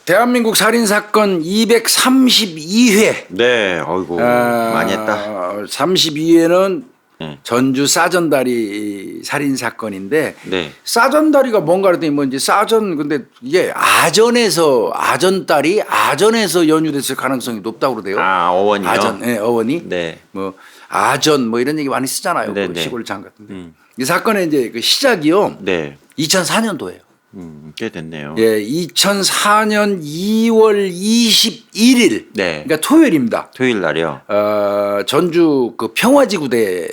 대한민국 살인 사건 232회. 네, 어이구 많이 했다. 32회는 네. 전주 싸전다리 살인 사건인데 네. 싸전다리가 뭔가 그랬더니 뭐 이제 싸전 근데 이게 아전에서 연유됐을 가능성이 높다고 그러대요. 아, 어원이요? 아전, 예, 어원이. 네. 뭐 아전 뭐 이런 얘기 많이 쓰잖아요. 네, 그 네. 시골 장 같은데. 이 사건의 이제 그 시작이요. 네. 2004년도예요. 꽤 됐네요. 예, 2004년 2월 21일. 네. 그러니까 토요일입니다. 토요일 날이요. 전주 그 평화지구대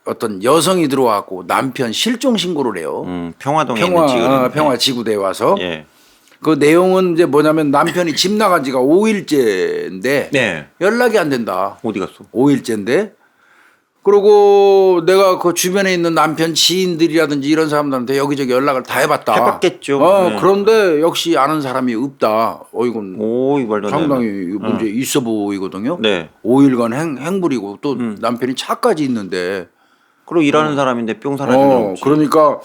어떤 여성이 들어와갖고 남편 실종 신고를 해요. 평화동에 있는 지구는. 평화지구대에 와서. 예. 그 내용은 이제 뭐냐면 남편이 집 나간 지가 5일째인데 네. 연락이 안 된다. 어디 갔어? 5일째인데. 그리고 내가 그 주변에 있는 남편 지인들이라든지 이런 사람들한테 여기저기 연락을 다 해봤다. 해봤겠죠. 네. 그런데 역시 아는 사람이 없다. 이건 오, 이 말도 안 되네. 상당히 문제 있어 보이거든요. 네. 5일간 행불이고 또 남편이 차까지 있는데. 그리고 일하는 사람인데 뿅 사라지면 그러니까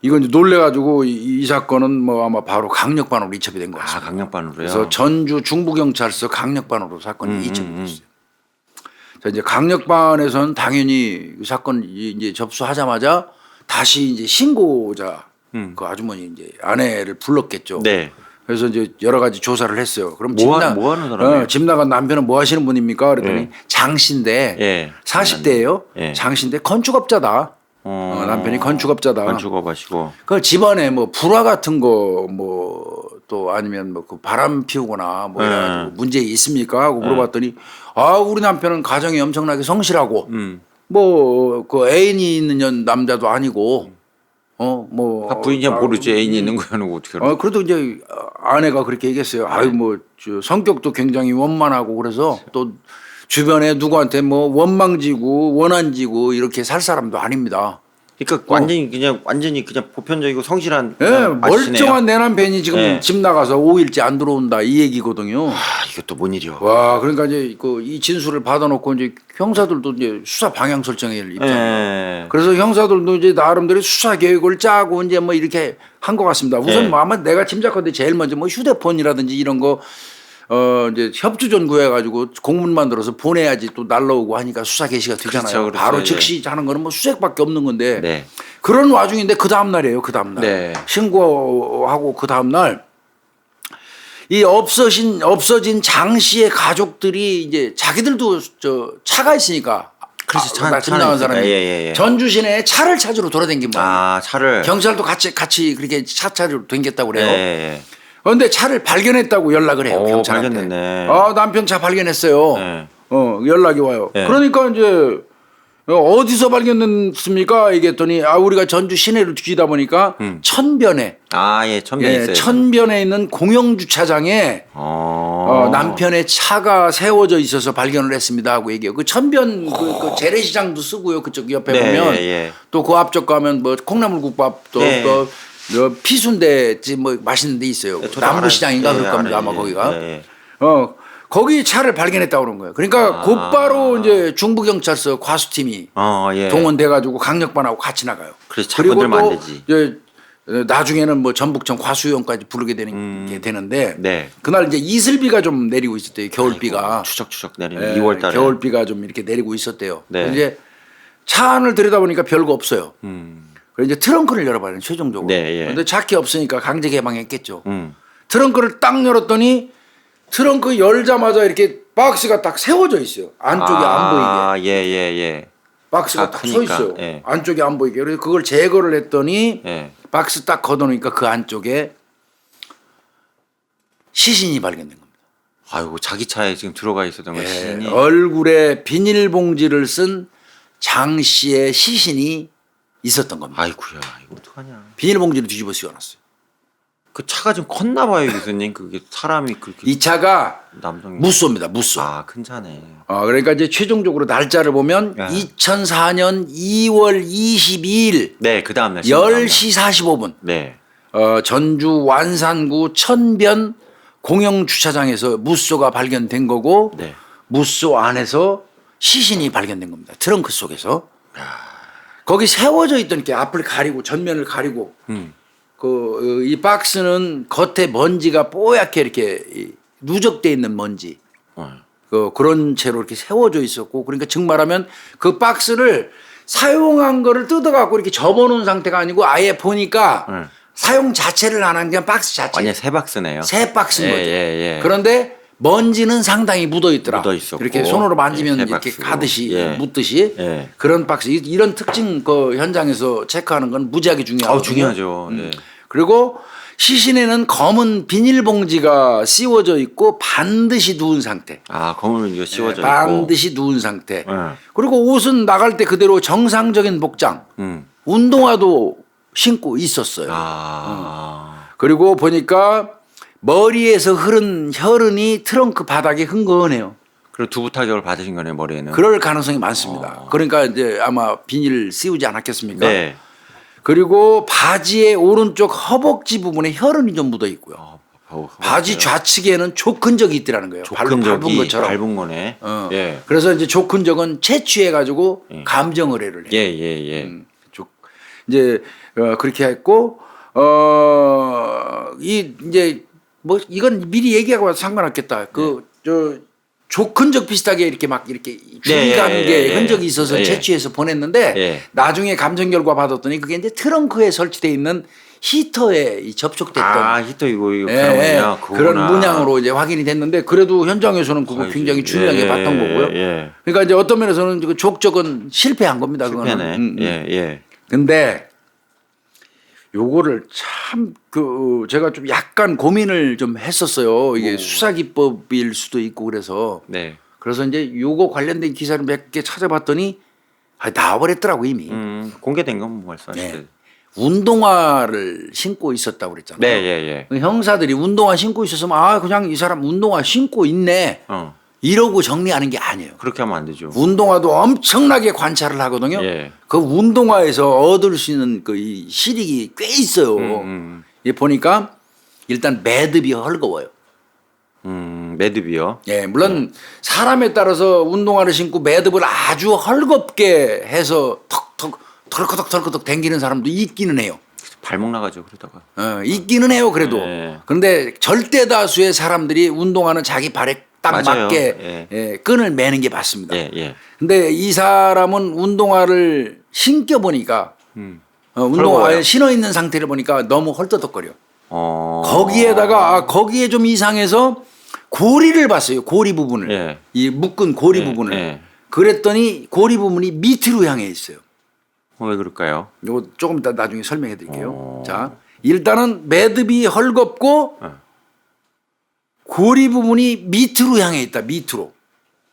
이건 이제 놀래가지고 이 사건은 뭐 아마 바로 강력반으로 이첩이 된 것 아, 같습니다. 강력반으로요? 그래서 전주 중부경찰서 강력반으로 사건이 이첩이 됐어요. 자, 이제 강력반에서는 당연히 이 사건 이제 접수하자마자 다시 이제 신고자 그 아주머니 이제 아내를 불렀겠죠. 네. 그래서 이제 여러 가지 조사를 했어요. 그럼 뭐 하는 사람이에요? 집 나간 남편은 뭐 하시는 분입니까? 그랬더니 장씨인데 예. 40대예요. 예. 장씨인데 건축업자다. 남편이 건축업자다. 건축업하시고. 그 집안에 뭐 불화 같은 거 뭐 또 아니면 뭐 그 바람 피우거나 뭐 이런 문제 있습니까? 하고 물어봤더니 우리 남편은 가정이 엄청나게 성실하고 뭐 그 애인이 있는 남자도 아니고 뭐 부인이 모르지 애인이 있는 거는 어떻게 알아? 그래도 이제 아내가 그렇게 얘기했어요. 뭐 저 성격도 굉장히 원만하고 그래서 또 주변에 누구한테 뭐 원망지고 원한지고 이렇게 살 사람도 아닙니다. 그러니까 완전히 그냥 보편적이고 성실한 예, 아저씨네요. 멀쩡한 내 남편이 지금 예. 집 나가서 5일째 안 들어온다 이 얘기거든요. 이것도 뭔 일이요? 와, 그러니까 이제 이 진술을 받아놓고 이제 형사들도 이제 수사 방향 설정을 입장. 예. 그래서 형사들도 이제 나름대로 수사 계획을 짜고 이제 뭐 이렇게 한 것 같습니다. 우선 예. 뭐 아마 내가 짐작하는데 제일 먼저 뭐 휴대폰이라든지 이런 거 이제 협조전 구해가지고 공문 만들어서 보내야지 또 날라오고 하니까 수사 개시가 되잖아요. 그렇죠. 바로 예. 즉시 하는 거는 뭐 수색밖에 없는 건데 네. 그런 와중인데 그 다음 날이에요. 그 다음 날 네. 신고하고 그 다음 날 이 없어진 장 씨의 가족들이 이제 자기들도 저 차가 있으니까 그래서 집 나간 사람이 예. 전주 시내에 차를 찾으러 돌아다닌 거야. 차를. 경찰도 같이 그렇게 차 찾으러 댕겼다고 그래요. 예. 그런데 차를 발견했다고 연락을 해요. 경찰한테. 발견했네. 남편 차 발견했어요. 네. 연락이 와요. 네. 그러니까 이제 어디서 발견됐습니까? 얘기했더니 우리가 전주 시내를 뒤지다 보니까 천변에 천변에 있어요. 천변에 있는 공영 주차장에 남편의 차가 세워져 있어서 발견을 했습니다 하고 얘기해요. 그 천변 그 재래시장도 쓰고요. 그쪽 옆에 네, 보면 예. 또 그 앞쪽 가면 뭐 콩나물국밥 또 네. 피순대집 뭐 맛있는 데 있어요. 저도 남부시장인가 알아요. 그럴 겁니다. 아마 예. 거기가. 예. 거기 차를 발견했다고 그런 거예요. 그러니까 곧바로 이제 중부경찰서 과수팀이 예. 동원돼가지고 강력반하고 같이 나가요. 그래서 차 건들면 안 되지. 이제 나중에는 뭐 전북청 과수위원까지 부르게 게 되는데 네. 그날 이제 이슬비가 좀 내리고 있었대요. 겨울비가. 추적추적 내리는 2월 달에. 겨울비가 좀 이렇게 내리고 있었대요. 네. 이제 차 안을 들여다보니까 별거 없어요. 그래서 이제 트렁크를 열어봐요. 최종적으로. 네, 예. 근데 차키 없으니까 강제 개방했겠죠. 음. 트렁크를 딱 열었더니 트렁크 열자마자 이렇게 박스가 딱 세워져 있어요. 안쪽이 안 보이게. 예. 박스가 딱 서 크니까. 있어요. 예. 안쪽이 안 보이게. 그래서 그걸 제거를 했더니 예. 박스 딱 걷어놓으니까 그 안쪽에 시신이 발견된 겁니다. 아이고 자기 차에 지금 들어가 있었던 거 시신이. 얼굴에 비닐봉지를 쓴 장 씨의 시신이 있었던 겁니다. 아이고야 이거 어떡하냐. 비닐봉지를 뒤집어 씌워놨어요. 그 차가 좀 컸나 봐요 교수님. 그게 사람이 그렇게. 이 차가 남성이. 무쏘입니다. 무쏘. 큰 차네. 그러니까 이제 최종적으로 날짜를 보면 야. 2004년 2월 22일 네, 그 다음 날. 10시 45분 네. 전주 완산구 천변 공영주차장에서 무쏘가 발견된 거고 네. 무쏘 안에서 시신이 발견된 겁니다. 트렁크 속에서. 거기 세워져 있던 게 앞을 가리고 전면을 가리고 이 박스는 겉에 먼지가 뽀얗게 이렇게 누적돼 있는 먼지 그런 채로 이렇게 세워져 있었고 그러니까 즉 말하면 그 박스를 사용한 거를 뜯어갖고 이렇게 접어놓은 상태가 아니고 아예 보니까 사용 자체를 안 한 그냥 박스 자체. 완전 새 박스네요. 새 박스인 거죠. 예. 그런데 먼지는 상당히 묻어 있더라. 묻어 있었고. 이렇게 손으로 만지면 새 이렇게 박스로. 가듯이 묻듯이 예. 그런 박스. 이런 특징 그 현장에서 체크하는 건 무지하게 중요하거든요. 중요하죠. 예. 그리고 시신에는 검은 비닐봉지가 씌워져 있고 반드시 누운 상태. 검은 이거 씌워져 있고. 반드시 누운 상태. 그리고 옷은 나갈 때 그대로 정상적인 복장. 운동화도 신고 있었어요. 그리고 보니까 머리에서 흐른 혈흔이 트렁크 바닥에 흥건해요. 그리고 두부 타격을 받으신 거네요, 머리에는. 그럴 가능성이 많습니다. 그러니까 이제 아마 비닐 씌우지 않았겠습니까? 네. 그리고 바지의 오른쪽 허벅지 부분에 혈흔이 좀 묻어 있고요. 바지 좌측에는 족흔적이 있더라는 거예요. 발로 밟은 것처럼. 밟은 거네. 예. 그래서 이제 족흔적은 체취해가지고 감정 의뢰를 해요. 예. 이제 그렇게 했고 이제 뭐 이건 미리 얘기하고 와서 상관없겠다. 저 족흔적 비슷하게 이렇게 막 이렇게 중간계 흔적이 있어서 채취해서 보냈는데 나중에 감정 결과 받았더니 그게 이제 트렁크에 설치되어 있는 히터에 접촉됐던 히터 이거 그러냐, 그런 문양으로 이제 확인이 됐는데 그래도 현장에서는 그거 굉장히 중요하게 봤던 거고요. 그러니까 이제 어떤 면에서는 그 족적은 실패한 겁니다. 실패네. 그거는. 근데 요거를 참 제가 좀 약간 고민을 좀 했었어요. 이게 수사 기법일 수도 있고 그래서. 그래서 이제 요거 관련된 기사를 몇 개 찾아봤더니 나와버렸더라고 이미. 공개된 건 뭐 말씀하시죠? 운동화를 신고 있었다고 그랬잖아요. 형사들이 운동화 신고 있었으면 그냥 이 사람 운동화 신고 있네. 이러고 정리하는 게 아니에요. 그렇게 하면 안 되죠. 운동화도 엄청나게 관찰을 하거든요. 그 운동화에서 얻을 수 있는 이 실익이 꽤 있어요. 보니까 일단 매듭이 헐거워요. 매듭이요? 물론 사람에 따라서 운동화를 신고 매듭을 아주 헐겁게 해서 털커덕 당기는 사람도 있기는 해요. 발목 나가죠 그러다가. 있기는 해요 그래도. 그런데 절대 다수의 사람들이 운동화는 자기 발에 딱 맞게 끈을 매는 게 맞습니다. 근데 이 사람은 운동화를 신겨 보니까 운동화에 신어 있는 상태를 보니까 너무 헐떡거려. 거기에다가 거기에 좀 이상해서 고리를 봤어요. 고리 부분을. 이 묶은 고리 부분을. 그랬더니 고리 부분이 밑으로 향해 있어요. 왜 그럴까요? 이거 조금 이따 나중에 설명해 드릴게요. 자, 일단은 매듭이 헐겁고 고리 부분이 밑으로 향해 있다. 밑으로.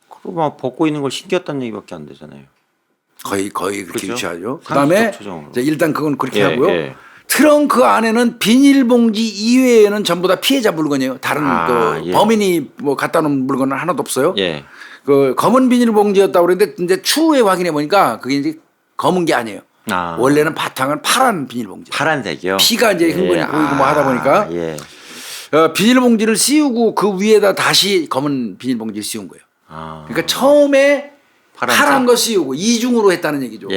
그럼 막 벗고 있는 걸 신겼다는 얘기밖에 안 되잖아요. 거의 그렇게 그렇죠? 유치하죠. 그다음에 일단 그건 그렇게 하고요. 예. 트렁크 안에는 비닐봉지 이외에는 전부 다 피해자 물건이에요. 다른 범인이 뭐 갖다 놓은 물건은 하나도 없어요. 예. 그 검은 비닐봉지였다고 그랬는데 이제 추후에 확인해 보니까 그게 이제 검은 게 아니에요. 원래는 바탕은 파란 비닐봉지. 파란색이요? 피가 이제 흥건히 보이고 뭐 하다 보니까 비닐봉지를 씌우고 그 위에다 다시 검은 비닐봉지를 씌운 거예요. 그러니까 처음에 파란 거 씌우고 이중으로 했다는 얘기죠.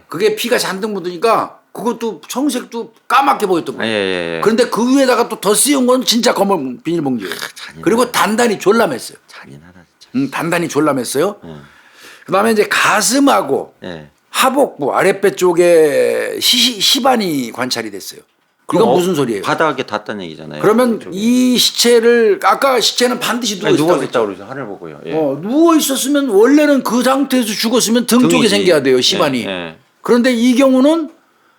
그게 피가 잔뜩 묻으니까 그것도 청색도 까맣게 보였던 거예요. 그런데 그 위에다가 또 더 씌운 건 진짜 검은 비닐봉지예요. 그리고 단단히 졸라맸어요. 잔인하다 진짜. 단단히 졸라맸어요. 그다음에 이제 가슴하고 하복부 아랫배 쪽에 시반이 관찰이 됐어요. 이건 무슨 소리예요? 바닥에 닿았다는 얘기잖아요. 그러면 이 시체를 아까 시체는 반드시 누워 있다고 그래서 하늘 보고요. 누워 있었으면 원래는 그 상태에서 죽었으면 등 쪽에 생겨야 돼요. 시반이. 그런데 이 경우는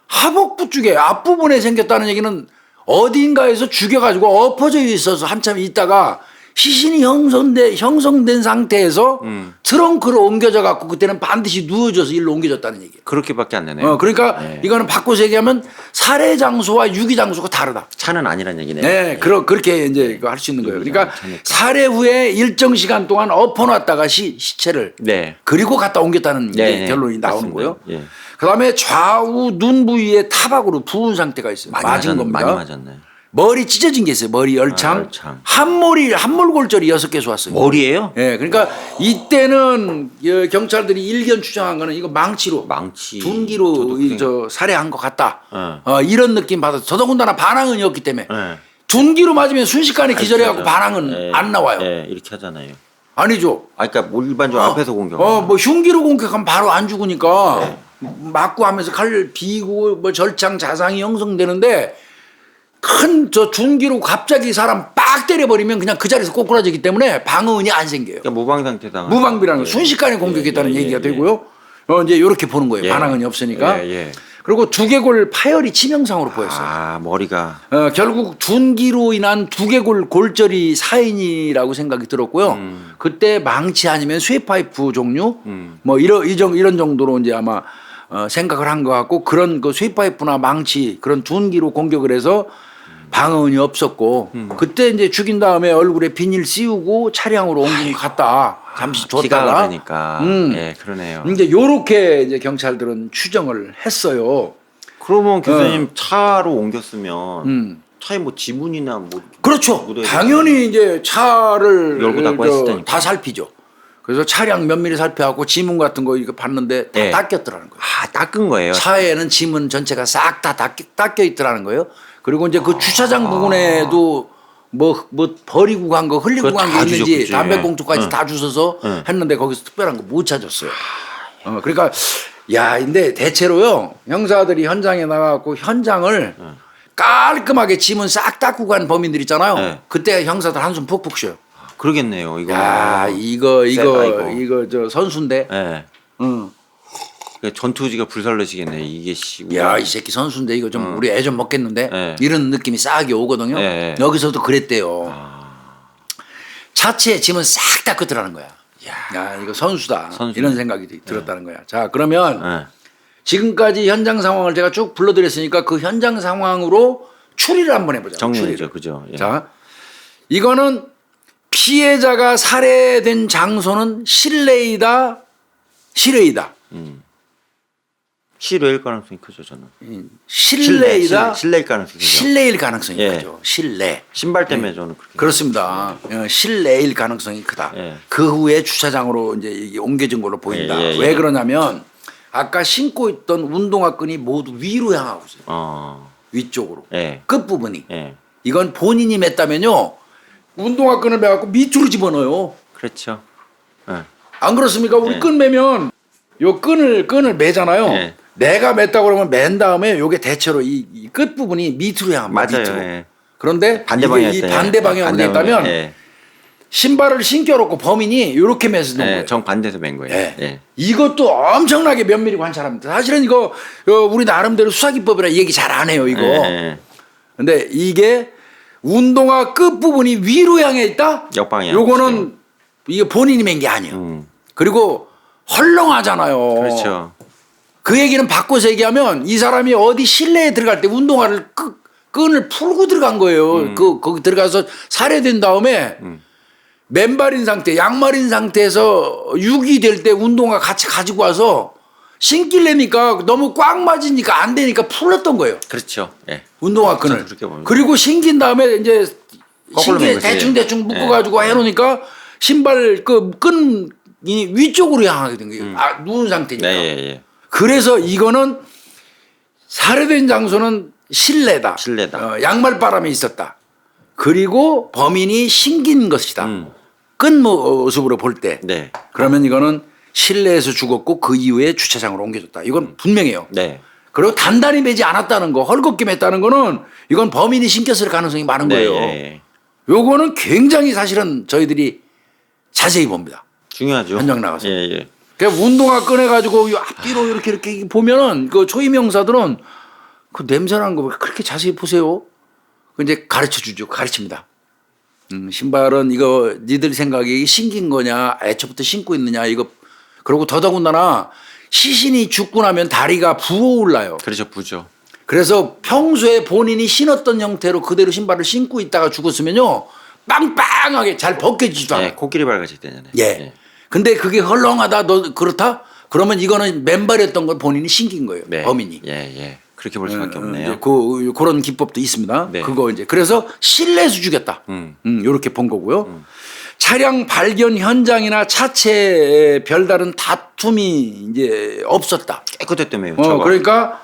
하복부 쪽에 앞부분에 생겼다는 얘기는 어딘가에서 죽여가지고 엎어져 있어서 한참 있다가 시신이 형성된 상태에서 트렁크로 옮겨져 갖고 그때는 반드시 누워져서 일로 옮겨졌다는 얘기예요. 그렇게밖에 안 되네요. 그러니까 이거는 바꿔서 얘기하면 살해 장소와 유기 장소가 다르다. 차는 아니란 얘기네요. 그렇게 이제 할 수 있는 거예요. 그러니까 살해 후에 일정 시간 동안 엎어놨다가 시체를 그리고 갖다 옮겼다는 결론이 나오는 거예요. 그다음에 좌우 눈 부위에 타박으로 부은 상태가 있어요. 맞은 겁니다. 많이 맞았네. 머리 찢어진 게 있어요. 머리 열창. 열창. 함몰골절이 6개 쏘았어요. 머리예요? 예, 그러니까 이때는 경찰들이 일견 추정한 거는 이거 망치로 망치. 둔기로 저도 저 살해한 것 같다. 네. 이런 느낌 받아서 더더군다나 반항은 없기 때문에 네. 둔기로 맞으면 순식간에 기절해갖고 알죠. 반항은 네. 안 나와요. 네, 이렇게 하잖아요. 아니죠. 그러니까 뭐 일반적으로 앞에서 공격. 뭐 흉기로 공격하면 바로 안 죽으니까 맞고 하면서 칼 비고 뭐 절창 자상이 형성되는데 큰 저 둔기로 갑자기 사람 빡 때려버리면 그냥 그 자리에서 꼬꾸라지기 때문에 방어은이 안 생겨요. 그러니까 무방 상태 당. 무방비라는 거 순식간에 공격했다는 얘기가 되고요. 이제 이렇게 보는 거예요. 예. 반항은이 없으니까. 예. 그리고 두개골 파열이 치명상으로 보였어요. 아 머리가. 결국 둔기로 인한 두개골 골절이 사인이라고 생각이 들었고요. 그때 망치 아니면 쇠파이프 종류 뭐 이런 정도로 이제 아마 생각을 한 것 같고 그런 그 쇠파이프나 망치 그런 둔기로 공격을 해서 방어은이 없었고 그때 이제 죽인 다음에 얼굴에 비닐 씌우고 차량으로 옮긴 것 같다. 잠시 기가 뒀다가. 그러니까. 예, 그러네요. 이제 요렇게 이제 경찰들은 추정을 했어요. 그러면 교수님 차로 옮겼으면 차에 뭐 지문이나 뭐 그렇죠. 묻어야 당연히 이제 차를 열고 닫고 했을 테니까. 다 살피죠. 그래서 차량 면밀히 살펴갖고 지문 같은 거 이거 봤는데 다 네. 닦였더라는 거예요. 아 닦은 거예요. 차에는 지문 전체가 싹 다 닦여 있더라는 거예요. 그리고 이제 그 주차장 부분에도 뭐 버리고 간 거 흘리고 그거 간 게 다 있는지 주셨겠지. 담배꽁초까지 응. 다 주워서 응. 했는데 거기서 특별한 거 못 찾았어요. 그러니까 야 근데 대체로요 형사들이 현장에 나가고 현장을 깔끔하게 지문 싹 닦고 간 범인들 있잖아요. 네. 그때 형사들 한숨 푹푹 쉬어요. 그러겠네요. 이거. 야 이거 세다, 이거. 저 선수인데. 예. 응. 그러니까 전투지가 불살러지겠네. 이게 씨. 야 이 새끼 선수인데 이거 좀 우리 애 좀 먹겠는데 네. 이런 느낌이 싹이 오거든요. 네. 여기서도 그랬대요. 차체에 짐은 싹 닦았더라는 거야. 야 이거 선수다. 선수네. 이런 생각이 들었다는 거야. 자 그러면 예. 지금까지 현장 상황을 제가 쭉 불러드렸으니까 그 현장 상황으로 추리를 한번 해보자. 정리죠, 그죠? 예. 자 이거는 피해자가 살해된 장소는 실내이다, 실외이다. 실외일 가능성이 크죠, 저는. 실내이다, 실내일 가능성이 크죠. 실내일 가능성이 예. 크죠. 실내. 신발 때문에 저는 그렇게. 그렇습니다. 실내일 가능성이 크다. 예. 그 후에 주차장으로 이제 이게 옮겨진 걸로 보인다. 예, 예, 왜 예. 그러냐면 아까 신고 있던 운동화 끈이 모두 위로 향하고 있어요. 위쪽으로. 예. 끝부분이. 예. 이건 본인이 맸다면요. 운동화 끈을 매갖고 밑으로 집어넣어요. 그렇죠. 예. 안 그렇습니까? 우리 예. 끈 매면 요 끈을 매잖아요. 예. 내가 맸다고 그러면 맨 다음에 요게 대체로 이 끝부분이 밑으로 향합니다. 맞아요. 밑으로. 예. 그런데 반대 이게 방향 이 반대 방향으로 됐다면 예. 신발을 신겨놓고 범인이 이렇게 매서 놓은 예. 거예요. 정반대에서 맨 거예요. 예. 예. 이것도 엄청나게 면밀히 관찰합니다. 사실은 이거 우리 나름대로 수사기법이라 얘기 잘 안 해요. 이거. 예. 근데 이게 운동화 끝부분이 위로 향해 있다? 역방향. 요거는 이게 본인이 맨 게 아니에요. 그리고 헐렁하잖아요. 그렇죠. 그 얘기는 바꿔서 얘기하면 이 사람이 어디 실내에 들어갈 때 운동화를 끈을 풀고 들어간 거예요. 거기 들어가서 살해된 다음에 맨발인 상태, 양말인 상태에서 유기될 때 운동화 같이 가지고 와서 신길래니까 너무 꽉 맞으니까 안 되니까 풀었던 거예요. 그렇죠. 예. 운동화 저도 끈을. 그렇게 봅니다. 그리고 신긴 다음에 이제 거꾸로 신기에 맨 거지. 대충 묶어가지고 해놓으니까 신발 그 끈이 위쪽으로 향하게 된 거예요. 누운 상태니까. 네, 예. 그래서 이거는 살해된 장소는 실내다. 실내다. 양말바람이 있었다. 그리고 범인이 신긴 것이다. 끈 모습으로 볼 때. 네. 그러면 이거는 실내에서 죽었고 그 이후에 주차장으로 옮겨졌다. 이건 분명해요. 네. 그리고 단단히 매지 않았다는 거, 헐겁게 맸다는 거는 이건 범인이 신겼을 가능성이 많은 네, 거예요. 예. 요거는 굉장히 사실은 저희들이 자세히 봅니다. 중요하죠. 현장 나가서. 예, 예. 그러니까 운동화 꺼내가지고 이 앞뒤로 이렇게 보면은 그 초임 형사들은 그 냄새나는 거 왜 그렇게 자세히 보세요? 그 이제 가르쳐 주죠. 가르칩니다. 신발은 이거 니들 생각에 신긴 거냐, 애초부터 신고 있느냐, 이거 그리고 더더군다나 시신이 죽고 나면 다리가 부어올라요. 그렇죠, 부죠. 그래서 평소에 본인이 신었던 형태로 그대로 신발을 신고 있다가 죽었으면요, 빵빵하게 잘 벗겨지지도 않아요. 예, 코끼리 발같이 되잖아요. 예. 근데 그게 헐렁하다, 너 그렇다? 그러면 이거는 맨발이었던 걸 본인이 신긴 거예요. 네. 범인이. 예, 예. 그렇게 볼 수밖에 없네요. 이제 그런 기법도 있습니다. 네. 그거 이제 그래서 실내에서 죽였다. 이렇게 본 거고요. 차량 발견 현장이나 차체에 별다른 다툼이 이제 없었다. 깨끗했다며요. 그러니까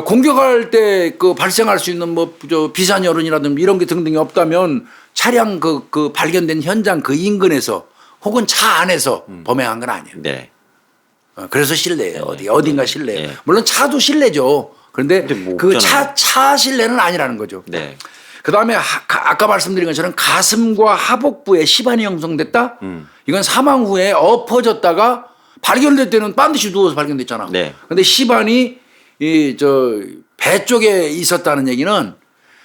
공격할 때 그 발생할 수 있는 뭐 저 비산혈흔이라든지 이런 게 등등이 없다면 차량 그 발견된 현장 그 인근에서 혹은 차 안에서 범행한 건 아니에요. 네. 그래서 실내예요. 어딘가 실내예요. 네. 물론 차도 실내죠. 그런데 근데 뭐 그 없잖아요. 차 실내는 아니라는 거죠. 네. 그다음에 아까 말씀드린 것처럼 가슴과 하복부에 시반이 형성됐다. 이건 사망 후에 엎어졌다가 발견될 때는 반드시 누워서 발견됐잖아. 네. 근데 시반이 배 쪽에 있었다는 얘기는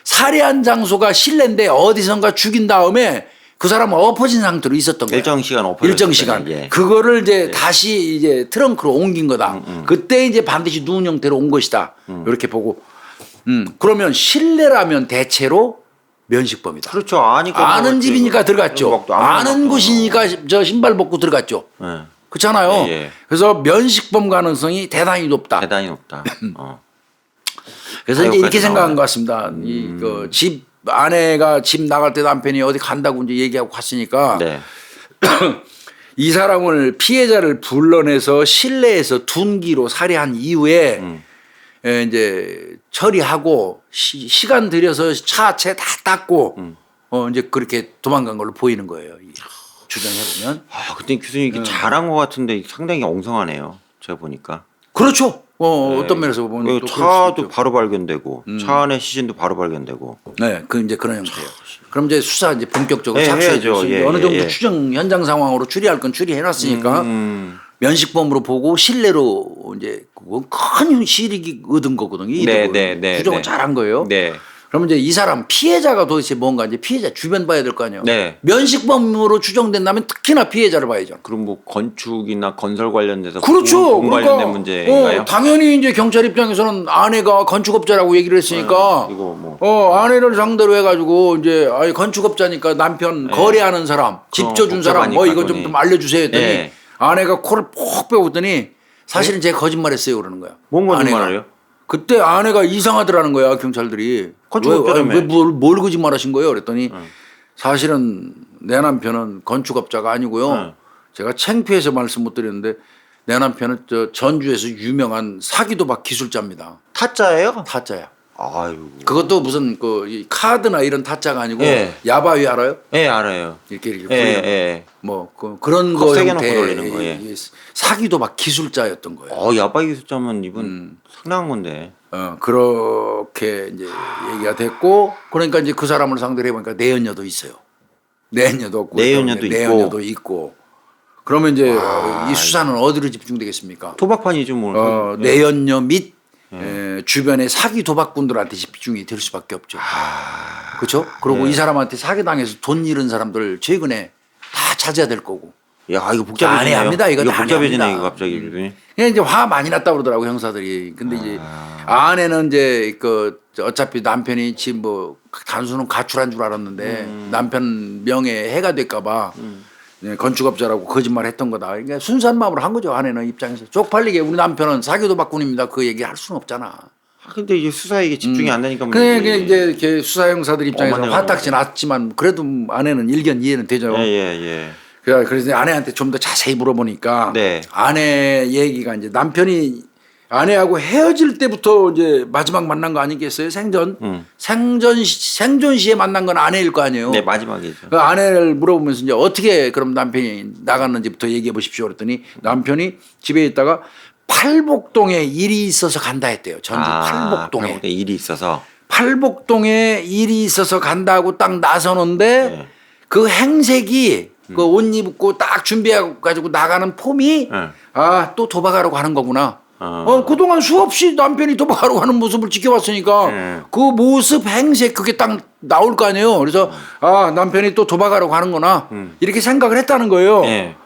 살해한 장소가 실내인데 어디선가 죽인 다음에 그 사람은 엎어진 상태로 있었던 거야. 일정 시간 엎어졌을 일정 시간. 때, 예. 그거를 이제 다시 이제 트렁크로 옮긴 거다. 그때 이제 반드시 누운 형태로 온 것이다. 이렇게 보고. 그러면 실내라면 대체로 면식범이다. 그렇죠. 아니까 아는 집이니까 들어갔죠. 아는 곳이니까 저 신발 벗고 들어갔죠. 네. 그렇잖아요. 예. 그래서 면식범 가능성이 대단히 높다. 대단히 높다. 그래서 이제 이렇게 사유까지 생각한 나오네. 것 같습니다. 집 아내가 집 나갈 때 남편이 어디 간다고 이제 얘기하고 갔으니까 네. 이 사람을 피해자를 불러내서 실내에서 둔기로 살해한 이후에 이제 처리하고 시간 들여서 차체 다 닦고 이제 그렇게 도망간 걸로 보이는 거예요. 주장해 보면. 아, 근데 교수님 이게 잘한 것 같은데 상당히 엉성하네요. 제가 보니까. 그렇죠. 네. 어떤 면에서 보면 또 그럴 수도 차도 있죠. 바로 발견되고 차 안에 시신도 바로 발견되고. 네, 이제 그런 형태예요. 그럼 이제 수사 이제 본격적으로 예, 착수해서 해야죠. 어느 정도 예. 추정 현장 상황으로 추리할 건 추리해놨으니까 면식범으로 보고 실내로 이제 그건 큰 실익이 얻은 거거든요. 이득을. 추정을 잘한 거예요. 네. 그러면 이제 이 사람 피해자가 도대체 뭔가 이제 피해자 주변 봐야 될 거 아니에요. 네. 면식범으로 추정된다면 특히나 피해자를 봐야죠. 그럼 뭐 건축이나 건설 관련돼서 그렇죠. 돈 관련된 문제인가요? 당연히 이제 경찰 입장에서는 아내가 건축업자라고 얘기를 했으니까 이거 뭐 아내를 상대로 해가지고 이제 건축업자니까 남편 거래하는 사람, 집 줘준 사람 이거 좀 알려주세요 했더니 네. 아내가 코를 폭 빼고더니 사실은 제가 거짓말했어요 그러는 거야. 뭔 아내가. 거짓말을요? 그때 아내가 이상하더라는 거야 경찰들이. 건축업자라며. 뭘 거짓말하신 거예요? 그랬더니 사실은 내 남편은 건축업자가 아니고요. 제가 창피해서 말씀 못 드렸는데 내 남편은 저 전주에서 유명한 사기도박 기술자입니다. 타짜예요? 타짜야. 아유. 그것도 무슨 이 카드나 이런 타짜가 아니고 예. 야바위 알아요? 예, 알아요. 이렇게 예, 굴리는 거. 예. 뭐 그런 컵 거 세게 놓고 형태의 돌리는 거, 예. 사기도박 기술자였던 거예요. 야바이 기술자면 이분 상당한 건데. 그렇게 이제 얘기가 됐고 그러니까 이제 그 사람을 상대로 해보니까 내연녀도 있어요. 내연녀도 없고 내연녀도 있고 그러면 이제 이 수사는 어디로 집중되겠습니까? 토박판이죠 뭐. 내연녀 및 주변의 사기 도박꾼들한테 집중이 될 수밖에 없죠. 그렇죠? 그리고 이 사람한테 사기당해서 돈 잃은 사람들 최근에 다 찾아야 될 거고. 야, 이거 복잡해지네요. 합니다. 이거 복잡해지네, 합니다. 이거 갑자기. 그냥 이제 화 많이 났다 그러더라고 형사들이. 근데 이제 아내는 이제 어차피 남편이 지금 뭐 단순한 가출한 줄 알았는데 남편 명예에 해가 될까봐 건축업자라고 거짓말 했던 거다. 그러니까 순수한 마음으로 한 거죠. 아내는 입장에서. 쪽팔리게 우리 남편은 사기도박꾼입니다. 그 얘기 할 수는 없잖아. 근데 이게 수사에 이게 집중이 안 되니까. 그게 이제 이렇게 수사 형사들 입장에서 어머니가 화딱지 났지만 그래도 아내는 일견 이해는 되죠. 예. 그래서 아내한테 좀 더 자세히 물어보니까 네. 아내 얘기가 이제 남편이 아내하고 헤어질 때부터 이제 마지막 만난 거 아니겠어요? 생존 시에 만난 건 아내일 거 아니에요. 네, 마지막이죠. 그 아내를 물어보면서 이제 어떻게 그럼 남편이 나갔는지부터 얘기해 보십시오. 그랬더니 남편이 집에 있다가 팔복동에 일이 있어서 간다 했대요. 전주 팔복동에. 팔복동에 일이 있어서. 팔복동에 일이 있어서 간다고 딱 나서는데 네. 그 행색이 그 옷 입고 딱 준비해 가지고 나가는 폼이 또 도박하러 가는 거구나. 그동안 수없이 남편이 도박하러 가는 모습을 지켜봤으니까 그 모습 행색 그게 딱 나올 거 아니에요. 그래서 남편이 또 도박하러 가는구나 이렇게 생각을 했다는 거예요. 네.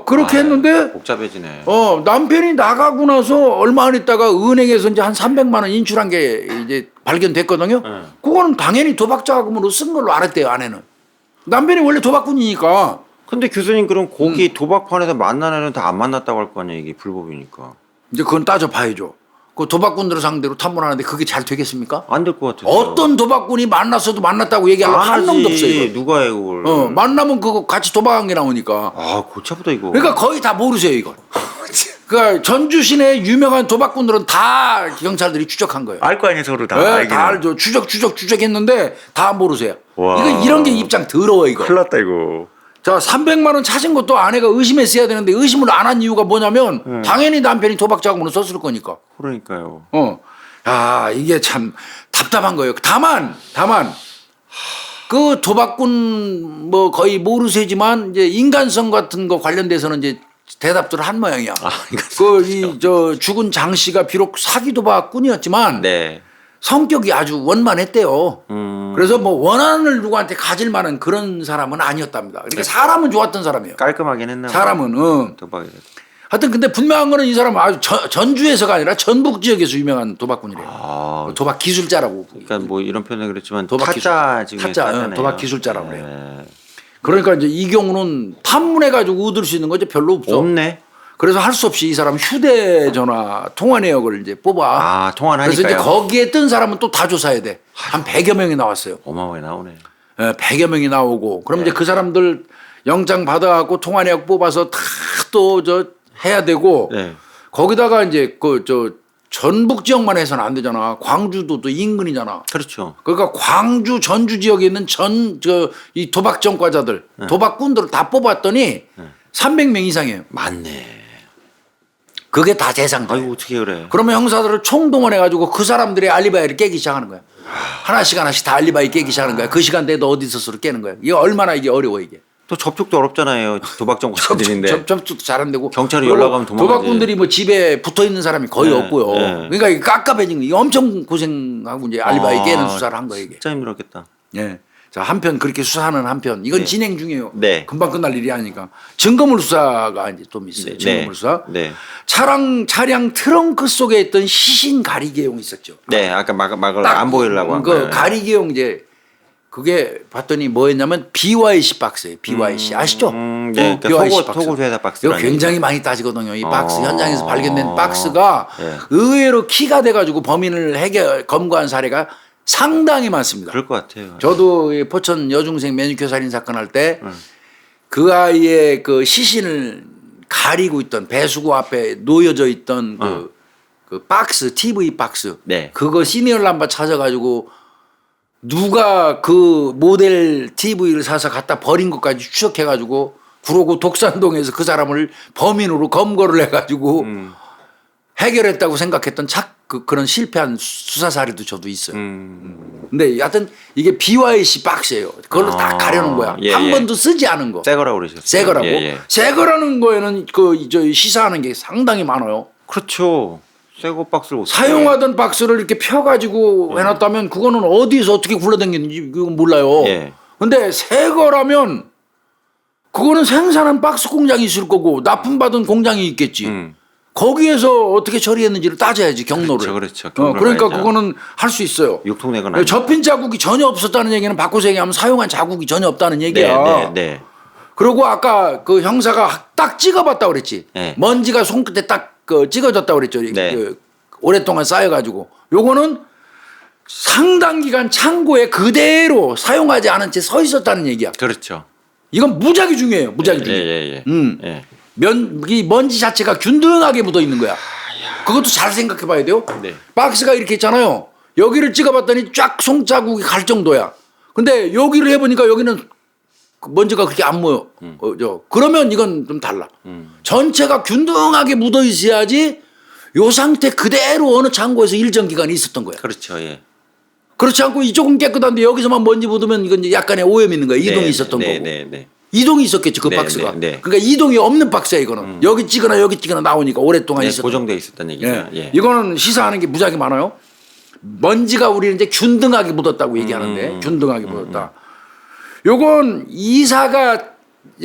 그렇게 했는데 복잡해지네. 남편이 나가고 나서 얼마 안 있다가 은행에서 이제 한 300만 원 인출한 게 이제 발견됐거든요. 그거는 당연히 도박 자금으로 쓴 걸로 알았대요, 아내는. 남편이 원래 도박꾼이니까. 근데 교수님 그럼 거기 도박판에서 만난 애는 다 안 만났다고 할 거 아니에요. 이게 불법이니까. 이제 그건 따져봐야죠. 그 도박꾼들을 상대로 탐문하는데 그게 잘 되겠습니까? 안 될 것 같아요. 어떤 도박꾼이 만났어도 만났다고 얘기하는 한 놈도 없어요. 이거. 누가 해 그걸? 만나면 그거 같이 도박한 게 나오니까. 아 골치 아프다 이거. 그러니까 거의 다 모르세요 이거. 그러니까 전주 시내 유명한 도박꾼들은 다 경찰들이 추적한 거예요. 알 거 아니에요 서로 다. 네, 다 알죠. 추적했는데 다 모르세요. 와. 이거 이런 게 입장 더러워 이거. 큰일 났다 이거. 자 300만 원 찾은 것도 아내가 의심했어야 되는데 의심을 안 한 이유가 뭐냐면 당연히 남편이 도박 자금으로 썼을 거니까. 그러니까요. 아 이게 참 답답한 거예요. 다만 그 도박꾼 뭐 거의 모르세지만 이제 인간성 같은 거 관련돼서는 이제 대답들을 한 모양이야. 그 저 죽은 장 씨가 비록 사기 도박꾼이었지만 네. 성격이 아주 원만했대요. 그래서 뭐 원한을 누구한테 가질 만한 그런 사람은 아니었답니다. 그러니까 사람은 좋았던 사람이에요. 깔끔하긴 했나. 사람은 도박이. 하여튼 근데 분명한 거는 이 사람은 아주 전주에서가 아니라 전북 지역에서 유명한 도박꾼이래요. 아, 도박 기술자라고. 그러니까 뭐 이런 표현은 그렇지만 도박 타짜 지금 타짜 도박 기술자라고 그래요. 네. 그러니까 이제 이 경우는 탐문해가지고 얻을 수 있는 거 이제 별로 없어. 없네. 그래서 할 수 없이 이 사람 휴대전화 통화 내역을 이제 뽑아. 아 통화하니까요. 그래서 이제 거기에 뜬 사람은 또 다 조사해야 돼. 한 100여 명이 나왔어요. 어마어마하게 나오네. 100여 명이 나오고 그럼 이제 그 사람들 영장 받아갖고 통화 내역 뽑아서 다 또 저 해야 되고 네. 거기다가 이제 그 저 전북 지역만 해서는 안 되잖아. 광주도 또 인근이잖아. 그렇죠. 그러니까 광주 전주 지역에 있는 이 도박 전과자들 도박꾼들을 다 뽑았더니 300명 이상이에요. 맞네. 그게 다 대상자. 아이고 어떻게 그래. 그러면 형사들을 총동원해가지고 그 사람들의 알리바이를 깨기 시작하는 거야. 하나씩 다 알리바이 깨기 시작하는 거야. 그 시간대에 너 어디 있었어를 깨는 거야. 이게 얼마나 이게 어려워 이게. 또 접촉도 어렵잖아요. 도박 전과자들인데. 접촉도 잘 안 되고. 경찰이 연락하면 도망가지. 도박꾼들이 뭐 집에 붙어 있는 사람이 거의 네, 없고요. 네. 그러니까 이게 깝깝해진 거. 이게 엄청 고생하고 이제 알리바이 깨는 수사를 한 거예요 이게. 진짜 힘들었겠다. 예. 자, 한편 그렇게 수사하는 한편 이건 네. 진행 중이에요. 네. 금방 끝날 일이 아니니까. 증거물 수사가 이제 좀 있어요. 네. 증거물 수사. 네. 차량 트렁크 속에 있던 시신 가리개용 있었죠. 네. 아까 막을 안 보이려고 한 그 거예요. 가리개용 이제 그게 봤더니 뭐였냐면 BYC 박스예요. BYC 아시죠? 네. BYC 속옷 회사 박스. 이거 굉장히 많이 따지거든요. 이 박스 현장에서 발견된 박스가 네. 의외로 키가 돼가지고 범인을 검거한 사례가 상당히 많습니다. 그럴 것 같아요. 저도 이 포천 여중생 매니큐어 살인 사건 할 때 그 아이의 그 시신을 가리고 있던 배수구 앞에 놓여져 있던 그 박스 TV 박스 네. 그거 시니어 남바 찾아가지고 누가 그 모델 TV를 사서 갖다 버린 것까지 추적해가지고 그러고 독산동에서 그 사람을 범인으로 검거를 해가지고 해결했다고 생각했던 그런 실패한 수사 사례도 저도 있어요. 근데 여하튼 이게 BYC 박스예요. 그걸로 다 가려놓은 거야. 예, 한 예. 번도 쓰지 않은 거. 새 거라고 그러셨어요. 새 거라고. 예. 새 거라는 거에는 저 시사하는 게 상당히 많아요. 그렇죠. 새거 박스를 어떻게 사용하던 박스를 이렇게 펴가지고 해놨다면 그거는 어디서 어떻게 굴러다녔는지 이건 몰라요. 예. 근데 새 거라면 그거는 생산한 박스 공장이 있을 거고 납품받은 공장이 있겠지. 거기에서 어떻게 처리했는지를 따져야지 경로를. 그렇죠. 그러니까 그거는 할 수 있어요. 육통내건 아니에요. 접힌 자국이 전혀 없었다는 얘기는 바꿔서 얘기하면 사용한 자국이 전혀 없다는 얘기야. 네. 그리고 아까 그 형사가 딱 찍어봤다 그랬지. 네. 먼지가 손끝에 딱 찍어졌다 그랬죠. 네. 오랫동안 쌓여가지고. 요거는 상당 기간 창고에 그대로 사용하지 않은 채 서 있었다는 얘기야. 그렇죠. 이건 무지하게 중요해요. 무지하게 중요해요. 예. 이 먼지 자체가 균등하게 묻어 있는 거야. 그것도 잘 생각해 봐야 돼요. 네. 박스가 이렇게 있잖아요. 여기를 찍어봤더니 쫙 손자국이 갈 정도야. 근데 여기를 해보니까 여기는 먼지가 그렇게 안 모여. 그러면 이건 좀 달라. 전체가 균등하게 묻어 있어야지 요 상태 그대로 어느 창고에서 일정 기간 있었던 거야. 그렇죠. 예. 그렇지 않고 이쪽은 깨끗한데 여기서만 먼지 묻으면 이건 이제 약간의 오염이 있는 거야. 이동이 있었던 거고. 네. 이동이 있었겠죠 그 네, 박스가. 네. 그러니까 이동이 없는 박스야 이거는. 여기 찍거나 여기 찍거나 나오니까 오랫동안 있었던. 고정돼 있었다는 얘기죠. 예. 이거는 시사하는 게 무지하게 많아요. 먼지가 우리는 이제 균등하게 묻었다고 얘기하는데 균등하게 묻었다. 요건 이사가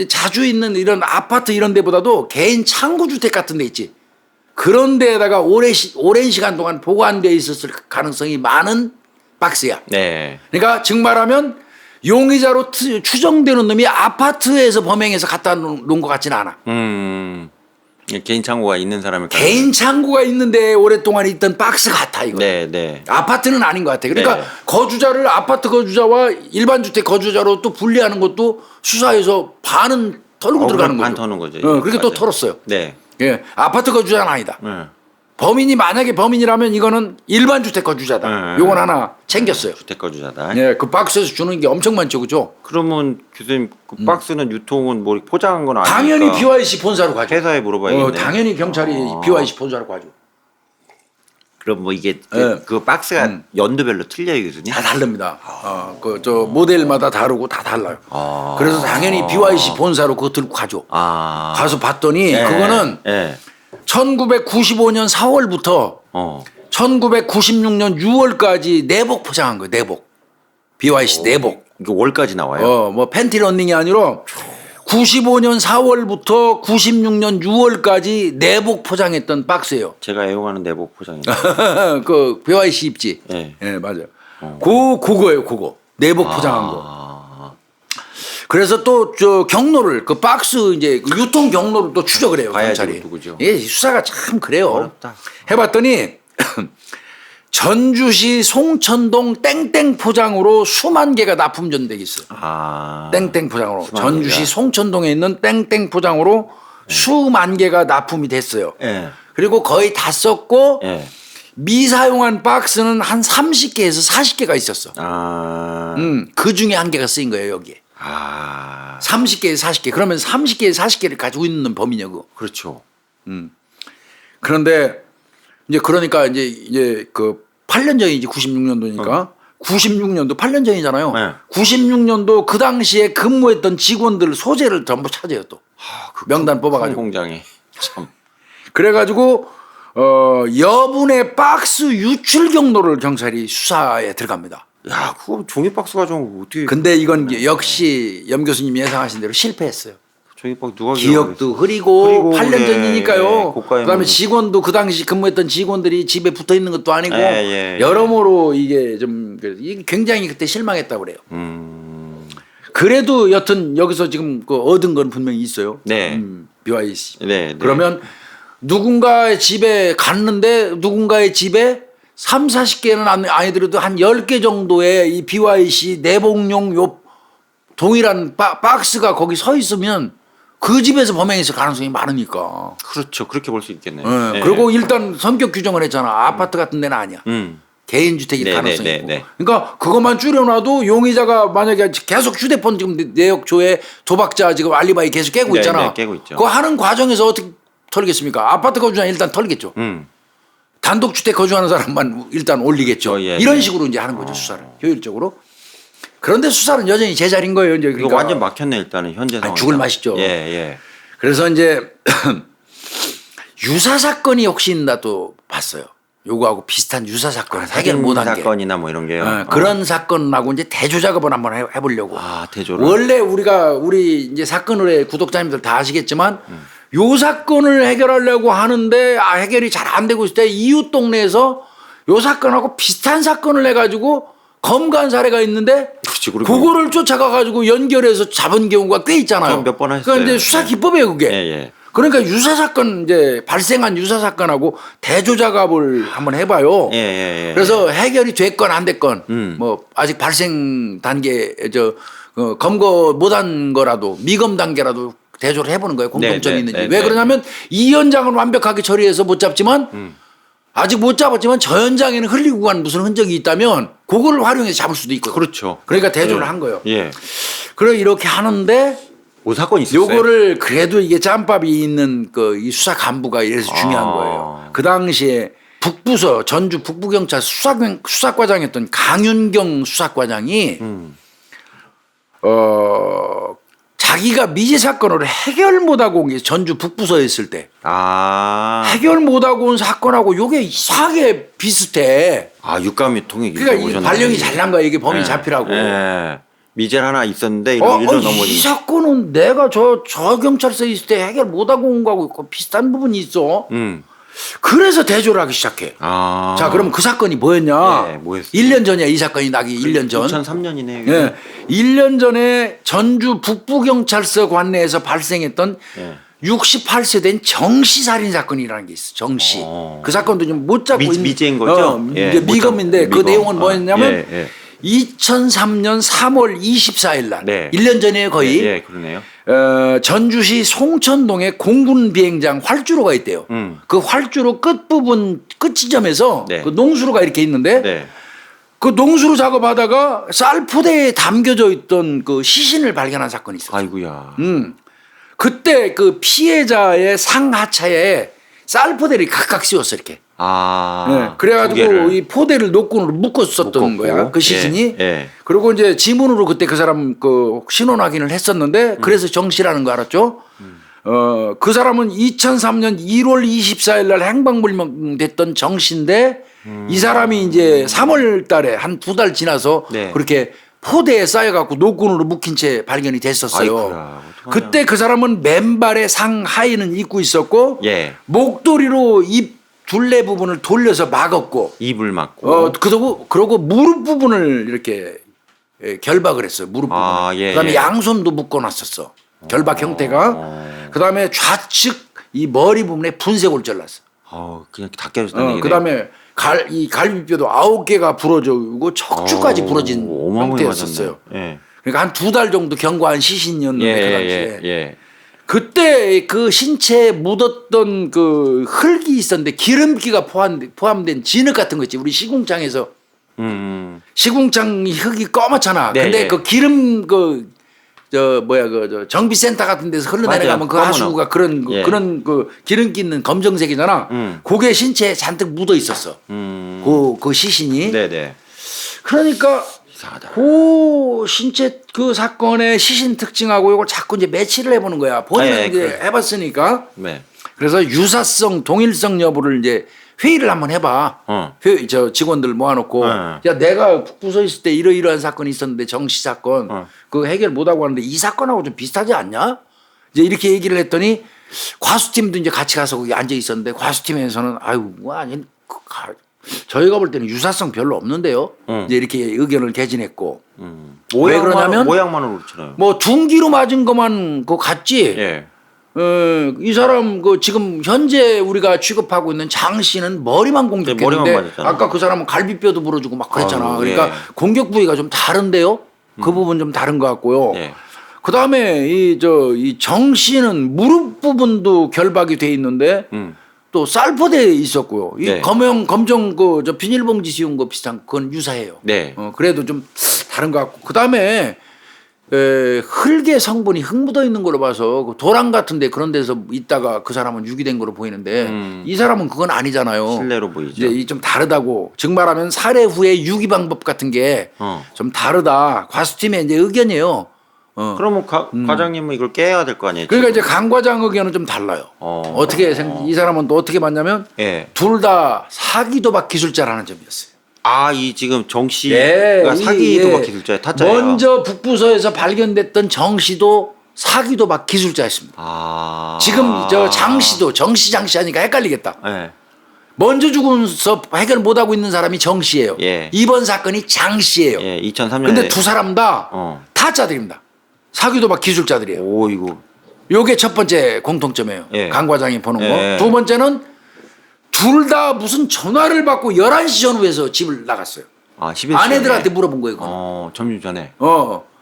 자주 있는 이런 아파트 이런 데보다도 개인 창고주택 같은 데 있지. 그런 데에다가 오랜 시간 동안 보관되어 있었을 가능성이 많은 박스야. 네. 그러니까 증말하면 용의자로 추정되는 놈이 아파트에서 범행해서 갖다 놓은 것 같지는 않아. 개인 창고가 있는 사람일 거예요. 개인 창고가 있는데 오랫동안 있던 박스 같아 이거. 네, 네. 아파트는 아닌 것 같아. 그러니까 네. 거주자를 아파트 거주자와 일반 주택 거주자로 또 분리하는 것도 수사에서 반은 털고 들어가는 거죠. 반 터는 거죠. 그렇게 또 맞아요. 털었어요. 네. 예, 아파트 거주자는 아니다. 네. 범인이 만약에 범인이라면 이거는 일반 주택 거주자다. 네. 요건 하나 챙겼어요. 주택 거주자다. 예, 그 박스에서 주는 게 엄청 많죠, 그죠? 그러면 교수님 그 박스는 유통은 뭐 포장한 건 아니니까 당연히 BYC 본사로 가죠. 회사에 물어봐야겠네요. 당연히 경찰이 BYC 본사로 가죠. 그럼 뭐 이게 네. 그 박스가 연도별로 틀려요, 교수님? 다 다릅니다. 그 저 모델마다 다르고 다 달라요. 그래서 당연히 BYC 본사로 그거 들고 가죠. 가서 봤더니 네. 그거는 네. 1995년 4월부터 1996년 6월까지 내복 포장한 거예요. 내복. BYC 내복. 이게 월까지 나와요. 뭐 팬티 런닝이 아니라 95년 4월부터 96년 6월까지 내복 포장했던 박스예요. 제가 애용하는 내복 포장입니다. 그 BYC 입지. 네. 예, 맞아요. 그거예요, 그거. 내복 포장한 거. 그래서 또 저 경로를 그 박스 이제 그 유통 경로를 또 추적을 해요, 봐야지, 경찰이. 그것도 그죠. 예, 수사가 참 그래요. 어렵다. 해봤더니 전주시 송천동 땡땡 포장으로 수만 개가 납품 전되고 있어요. 땡땡 포장으로. 전주시 개가. 송천동에 있는 땡땡 포장으로 수만 개가 납품이 됐어요. 예. 그리고 거의 다 썼고 예. 미사용한 박스는 한 30개에서 40개가 있었어. 그 중에 한 개가 쓰인 거예요, 여기에. 30개에서 40개. 그러면 30개에서 40개를 가지고 있는 범인이냐고. 그렇죠. 그런데 이제 그러니까 이제 그 8년 전이지 96년도니까 96년도 8년 전이잖아요. 네. 96년도 그 당시에 근무했던 직원들 소재를 전부 찾아요 또. 그 명단 큰 뽑아가지고. 공장에 참. 그래가지고 여분의 박스 유출 경로를 경찰이 수사에 들어갑니다. 야, 그거 종이 박스 가지고 어떻게? 근데 이건 역시 염 교수님 예상하신 대로 실패했어요. 종이 박스 누가 기억도 흐리고 8년 그래. 전이니까요. 고가의 그다음에 뭐- 직원도 그 당시 근무했던 직원들이 집에 붙어 있는 것도 아니고 예. 여러모로 이게 좀 이게 굉장히 그때 실망했다고 그래요. 그래도 여튼 여기서 지금 그 얻은 건 분명히 있어요. 네. BYC. 네. 그러면 누군가의 집에 갔는데 누군가의 집에 3, 40개는 아니더라도 한 10개 정도의 이 BYC 내복용 요 동일한 박스가 거기 서 있으면 그 집에서 범행했을 가능성이 많으니까. 그렇죠. 그렇게 볼 수 있겠네요. 네. 네. 그리고 일단 성격 규정을 했잖아. 아파트 같은 데는 아니야. 개인 주택일 네, 가능성이 네, 있고. 네. 그러니까 그것만 줄여놔도 용의자가 만약에 계속 휴대폰 지금 내역조에 도박자 지금 알리바이 계속 깨고 네, 있잖아. 네, 깨고 있죠. 그거 하는 과정에서 어떻게 털겠습니까? 아파트 거주자는 일단 털겠죠. 단독주택 거주하는 사람만 일단 올리겠죠. 예, 이런 네. 식으로 이제 하는 거죠 수사를 효율적으로. 그런데 수사는 여전히 제자리인 거예요. 이제 이거 그러니까 완전 막혔네 일단은 현재 상황. 죽을 맛이죠. 예. 그래서 이제 유사 사건이 혹시 있나 또 봤어요. 요거하고 비슷한 유사 사건 해결 못한 게. 사건이나 뭐 이런 게요. 그런 사건하고 이제 대조 작업을 한번 해보려고. 대조를. 원래 우리 이제 사건의 구독자님들 다 아시겠지만 요 사건을 해결하려고 하는데 해결이 잘 안 되고 있을 때 이웃 동네에서 요 사건하고 비슷한 사건을 해가지고 검거한 사례가 있는데 그렇지, 그리고 그거를 쫓아가가지고 연결해서 잡은 경우가 꽤 있잖아요. 몇 번 하셨어요. 그러니까 이제 수사 기법이에요 그게. 예. 그러니까 유사 사건 이제 발생한 유사 사건하고 대조 작업을 한번 해봐요. 예. 그래서 해결이 됐건 안 됐건 뭐 아직 발생 단계 검거 못한 거라도 미검 단계라도 대조를 해보는 거예요. 공통점이 네, 있는지. 네, 왜 네. 그러냐면 이 현장은 완벽하게 처리해서 못 잡지만 아직 못 잡았지만 저 현장에는 흘리고 간 무슨 흔적이 있다면 그거를 활용해서 잡을 수도 있고. 그렇죠. 그러니까 대조를 한 거예요. 예. 그래 이렇게 하는데 뭐 사건 있었어요? 요거를 그래도 이게 짬밥이 있는 그 이 수사 간부가 이래서 중요한 거예요. 그 당시에 북부서 전주 북부경찰 수사과장이었던 강윤경 수사과장이 자기가 미제 사건을 해결 못하고 온 게 전주 북부서에 있을 때 해결 못하고 온 사건하고 요게 이상하게 비슷해. 육감이 통이 그러니까 이 발령이 잘 난 거야. 이게 범인 잡히라고. 미젤 하나 있었는데 일로 넘어지. 이 사건은 내가 저 경찰서에 있을 때 해결 못하고 온 거하고 비슷한 부분이 있어. 그래서 대조를 하기 시작해. 자, 그럼 그 사건이 뭐였냐? 예, 뭐였어요? 1년 전이야. 이 사건이 나기 1년 전. 2003년이네요. 예. 1년 전에 전주 북부경찰서 관내에서 발생했던 68세 된 정씨 살인 사건이라는 게 있어. 정씨. 그 사건도 좀 못 잡고 있는 미제인 거죠? 예, 이제 미검인데 그 미검. 내용은 뭐였냐면 예, 예. 2003년 3월 24일 날 네. 1년 전이에요 거의. 예, 그러네요. 전주시 송천동에 공군 비행장 활주로가 있대요. 그 활주로 끝부분 끝 지점에서 네. 그 농수로가 이렇게 있는데 네. 그 농수로 작업하다가 쌀포대에 담겨져 있던 그 시신을 발견한 사건이 있었어요. 아이고야. 그때 그 피해자의 상하차에 쌀포대를 각각 씌웠어 이렇게. 아. 네, 두 그래가지고 개를 이 포대를 노끈으로 묶었었던 묶었고. 거야 그 시신이. 예, 예. 그리고 이제 지문으로 그때 그 사람 그 신원 확인을 했었는데 그래서 정씨라는 거 알았죠. 그 사람은 2003년 1월 24일 날 행방불명됐던 정씨인데 이 사람이 이제 3월 달에 한 2달 지나서 네. 그렇게 포대에 쌓여갖고 노끈으로 묶인 채 발견이 됐었어요. 아이고야, 어떡하냐. 그때 그 사람은 맨발의 상하의는 입고 있었고 예. 목도리로 입 둘레 부분을 돌려서 막았고 입을 막고. 그러고 무릎 부분을 이렇게 결박을 했어요. 무릎 부분. 아, 예, 그다음에 예. 양손도 묶어놨었어. 결박 형태가. 그다음에 좌측 이 머리 부분에 분쇄골 잘랐어. 그냥 다 깨졌다는 얘기네. 그다음에 이 갈비뼈도 9개가 부러지고 척추까지 부러진 어마어마하게 형태였었어요. 맞았네. 예. 그러니까 한 2달 정도 경과한 시신이었는데 그 당시에. 예. 그때 그 신체에 묻었던 그 흙이 있었는데 기름기가 포함된 진흙 같은 거 있지. 우리 시궁창에서 시궁창 흙이 검었잖아. 네, 근데 네. 그 기름 저 정비센터 같은 데서 흘러내려가면 그 맞아요. 하수구가 그런 예. 그런 그 기름기 있는 검정색이잖아. 그게 신체에 잔뜩 묻어 있었어. 그 시신이. 네네. 그러니까 이상하다. 그 신체 그 사건의 시신 특징하고 이걸 자꾸 이제 매치를 해보는 거야. 본인은 네, 이제 그래. 해봤으니까. 네. 그래서 유사성, 동일성 여부를 이제 회의를 한번 해봐. 저 직원들 모아놓고 야 내가 북부서 있을 때 이러이러한 사건이 있었는데 정씨 사건 그거 해결 못하고 하는데 이 사건하고 좀 비슷하지 않냐? 이제 이렇게 얘기를 했더니 과수팀도 이제 같이 가서 거기 앉아 있었는데 과수팀에서는 아유 뭐 아니 저희가 볼 때는 유사성 별로 없는데요. 이제 이렇게 의견을 개진했고 왜 그러냐면 모양만으로 그렇잖아요. 뭐 둔기로 맞은 것만 그거 같지. 예. 이 사람 그 지금 현재 우리가 취급하고 있는 장 씨는 머리만 공격했는데 머리만 맞았잖아. 아까 그 사람은 갈비뼈도 부러지고 막 그랬잖아. 아유, 그러니까 예. 공격 부위가 좀 다른데요. 그 부분 좀 다른 것 같고요. 예. 그다음에 이 정 씨는 무릎 부분도 결박이 돼 있는데 또 쌀포대에 있었고요. 이 네. 검정 그 저 비닐봉지 씌운 거 비슷한 그건 유사해요. 네. 그래도 좀 다른 것 같고 그다음에 흙의 성분이 흙 묻어 있는 걸로 봐서 그 도랑 같은데 그런 데서 있다가 그 사람은 유기된 걸로 보이는데 이 사람은 그건 아니잖아요. 실내로 보이죠. 이제 이 좀 다르다고 즉 말하면 살해 후에 유기 방법 같은 게 좀 다르다. 과수팀의 이제 의견이에요. 그러면 과장님은 이걸 깨야 될 거 아니에요? 그러니까 이제 지금? 강 과장 의견은 좀 달라요. 어떻게 이 사람은 또 어떻게 봤냐면 예. 둘 다 사기 도박 기술자라는 점이었어요. 이 지금 정 씨가 예, 사기 도박 기술자의 타짜예요. 먼저 북부서에서 발견됐던 정 씨도 사기 도박 기술자였습니다. 지금 저 장 씨도 정 씨 하니까 헷갈리겠다. 예. 먼저 죽으면서 해결 못하고 있는 사람이 정 씨예요. 예. 이번 사건이 장 씨예요. 예. 2003년에. 근데 두 사람 다 타짜들입니다. 사기 도박 기술자들이에요. 오 이거. 요게 첫 번째 공통점이에요. 예. 강 과장이 보는 예. 거. 두 번째는 둘 다 무슨 전화를 받고 11시 전후에서 집을 나갔어요. 11시 아내들한테 전에. 물어본 거예요. 그건. 점심 전에.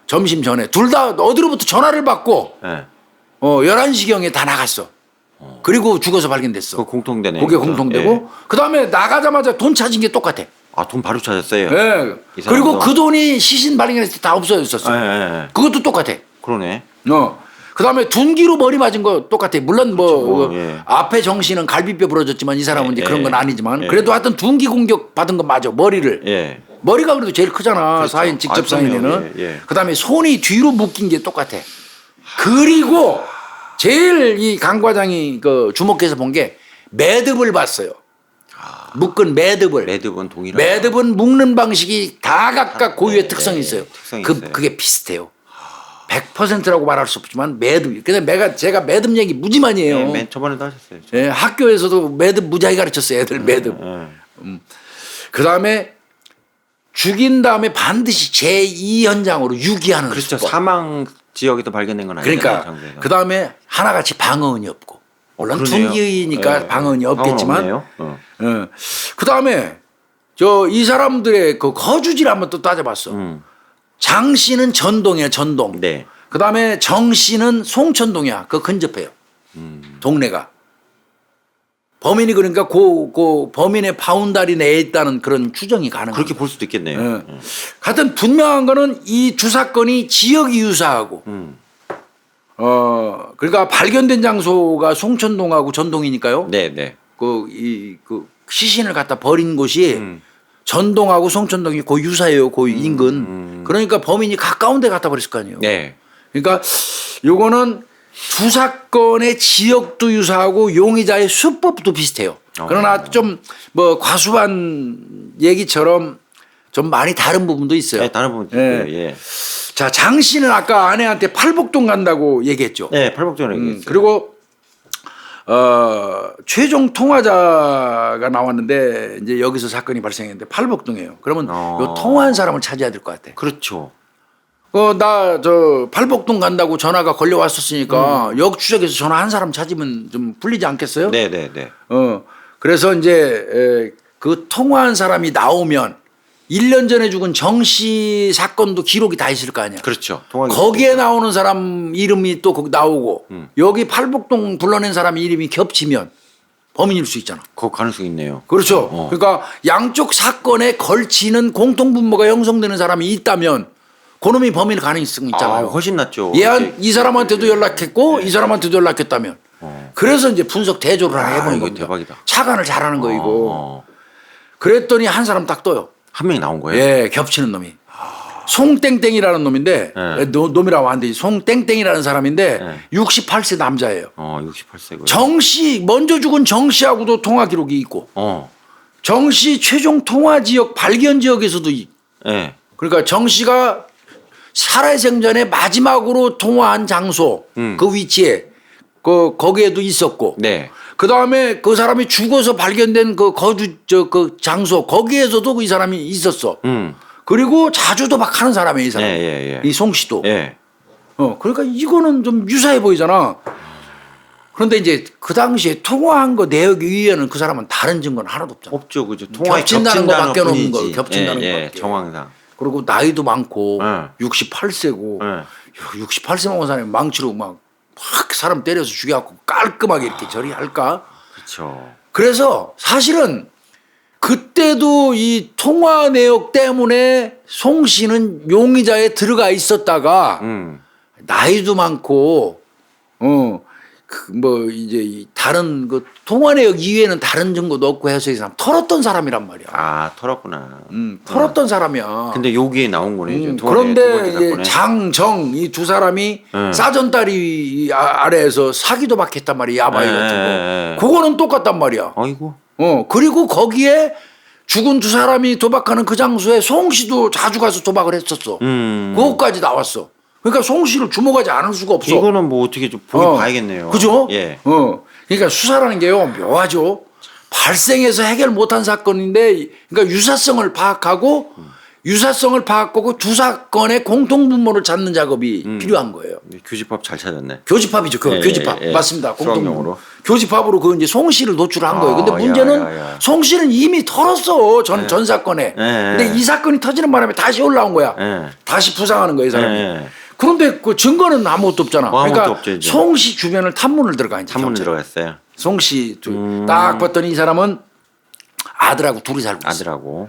점심 전에 둘 다 어디로부터 전화를 받고 예. 11시경에 다 나갔어. 그리고 죽어서 발견됐어. 그 공통되네. 그게 공통되고 예. 그다음에 나가자마자 돈 찾은 게 똑같아. 돈 바로 찾았어요. 예. 이 사람도. 그리고 그 돈이 시신 발견했을 때 다 없어졌었어. 예. 그것도 똑같아. 그러네. 그다음에 둔기로 머리 맞은 거 똑같아. 물론 뭐 예. 앞에 정씨는 갈비뼈 부러졌지만 이 사람은 이제 그런 건 아니지만 예. 그래도 하여튼 둔기 공격 받은 건 맞아. 머리를. 예. 머리가 그래도 제일 크잖아. 그렇죠. 사인 직접 그럼요. 사인에는. 예. 그다음에 손이 뒤로 묶인 게 똑같아. 그리고 제일 이 강 과장이 그 주목해서 본 게 매듭을 봤어요. 묶은 매듭을. 매듭은 동일한. 매듭은 묶는 방식이 다 각각 고유의 네, 특성이 있어요. 특성이 있어요. 그게 비슷해요. 100%라고 말할 수 없지만 매듭. 근데 제가 매듭 얘기 무지 많이 해요. 예, 맨 저번에도 하셨어요. 예, 학교에서도 매듭 무지하게 가르쳤어요. 애들 매듭. 그다음에 죽인 다음에 반드시 제2 현장으로 유기하는 그렇죠. 수법. 지역에서 발견된 건 아니잖아요. 그러니까 장소에서. 그 다음에 하나같이 방어은이 없고 물론 그러네요. 둔기니까 네. 방어은이 없겠지만 없네요. 그 다음에 이 사람들의 그 거주지를 한번 또 따져봤어. 장 씨는 전동이야 전동. 네. 그 다음에 정 씨는 송천동이야. 그 근접해요. 동네가. 범인이 그러니까 그 범인의 바운다리 내에 있다는 그런 추정이 가능합니다. 그렇게 볼 수도 있겠네요. 하여튼 분명한 거는 이 두 사건이 지역이 유사하고 그러니까 발견된 장소가 송천동하고 전동이니까요. 네, 네. 그 시신을 갖다 버린 곳이 전동하고 송천동이 그 유사해요. 그 인근. 그러니까 범인이 가까운 데 갖다 버렸을 거 아니에요. 네. 그러니까 요거는 두 사건의 지역도 유사하고 용의자의 수법도 비슷해요. 그러나 좀 뭐 과수반 얘기처럼 좀 많이 다른 부분도 있어요. 네, 다른 부분. 예. 예. 자, 장 씨는 아까 아내한테 팔복동 간다고 얘기했죠. 네, 팔복전에 얘기했어요. 그리고 최종 통화자가 나왔는데 이제 여기서 사건이 발생했는데 팔복동이에요. 그러면 요 통화한 사람을 찾아야 될 것 같아. 그렇죠. 나 팔복동 간다고 전화가 걸려왔었으니까 역추적해서 전화 한 사람 찾으면 좀 풀리지 않겠어요? 네, 네, 네. 그래서 이제 그 통화한 사람이 나오면 1년 전에 죽은 정 씨 사건도 기록이 다 있을 거 아니야. 그렇죠. 통화 거기에 나오는 사람 이름이 또 거기 나오고 여기 팔복동 불러낸 사람 이름이 겹치면 범인일 수 있잖아. 그 가능성이 있네요. 그렇죠. 그러니까 양쪽 사건에 걸치는 공통분모가 형성되는 사람이 있다면 그놈이 범인일 가능성이 있잖아요. 훨씬 낫죠. 이 사람한테도 연락했고 이 사람한테도 연락했다면 그래서 이제 분석 대조를 하나 해보는 이거 겁니다. 대박이다. 차관을 잘하는 거이고 그랬더니 한 사람 딱 떠요. 한 명이 나온 거예요? 예, 겹치는 놈이. 송땡땡이라는 놈인데 놈이라고 안 되지. 송땡땡이라는 사람인데 68세 남자예요. 68세고요. 정씨 먼저 죽은 정 씨하고도 통화 기록이 있고 정 씨 최종 통화 지역 발견 지역에서도 네. 그러니까 정 씨가 살아생전에 마지막으로 통화한 장소 그 위치에 거기에도 있었고 네. 그 다음에 그 사람이 죽어서 발견된 그 그 장소 거기에서도 이 사람이 있었어. 그리고 자주 도박하는 사람이에요, 이 사람. 이 송 씨도. 예. 그러니까 이거는 좀 유사해 보이잖아. 그런데 이제 그 당시에 통화한 거 내역 이외에는 그 사람은 다른 증거는 하나도 없잖아. 없죠, 그죠. 통화에 겹친다는 거밖에 없는 거, 뿐이지. 겹친다는 예, 거밖에. 정황상. 그리고 나이도 많고 68세고 예. 68세 먹은 사람이 망치로 막 사람 때려서 죽여갖고 깔끔하게 이렇게 처리할까? 그렇죠. 그래서 사실은 그때도 이 통화 내역 때문에 송 씨는 용의자에 들어가 있었다가 나이도 많고 뭐 이제 이 다른 그 통화 내역 이외에는 다른 증거도 없고 해서 이 사람 털었던 사람이란 말이야. 아, 털었구나. 털었던 사람이야. 근데 여기에 나온 거네. 이제 그런데 이제 장정 이 두 사람이 싸전다리 아래에서 사기도 받겠단 말이야. 야바이 같은 거. 그거는 똑같단 말이야. 아이고. 그리고 거기에 죽은 두 사람이 도박하는 그 장소에 송 씨도 자주 가서 도박을 했었어. 그것까지 나왔어. 그러니까 송 씨를 주목하지 않을 수가 없어. 이거는 뭐 어떻게 좀 보기 봐야겠네요. 그죠? 예. 그러니까 수사라는 게요 묘하죠. 발생해서 해결 못한 사건인데, 그러니까 유사성을 파악하고 두 사건의 공통분모를 찾는 작업이 필요한 거예요. 교집합 잘 찾았네. 교집합이죠. 예, 교집합 예, 예. 맞습니다. 수학용어로. 교집합으로 그 이제 송 씨를 노출한 거예요. 근데 문제는 송 씨는 이미 털었어 전 사건에. 근데 이 사건이 터지는 바람에 다시 올라온 거야. 다시 부상하는 거예요, 이 사람이. 그런데 그 증거는 아무것도 없잖아. 그러니까 없죠, 송 씨 주변을 탐문을 들어가 이제. 탐문을 들어갔어요. 송 씨 딱 봤더니 이 사람은 아들하고 둘이 살고 있어. 아들하고.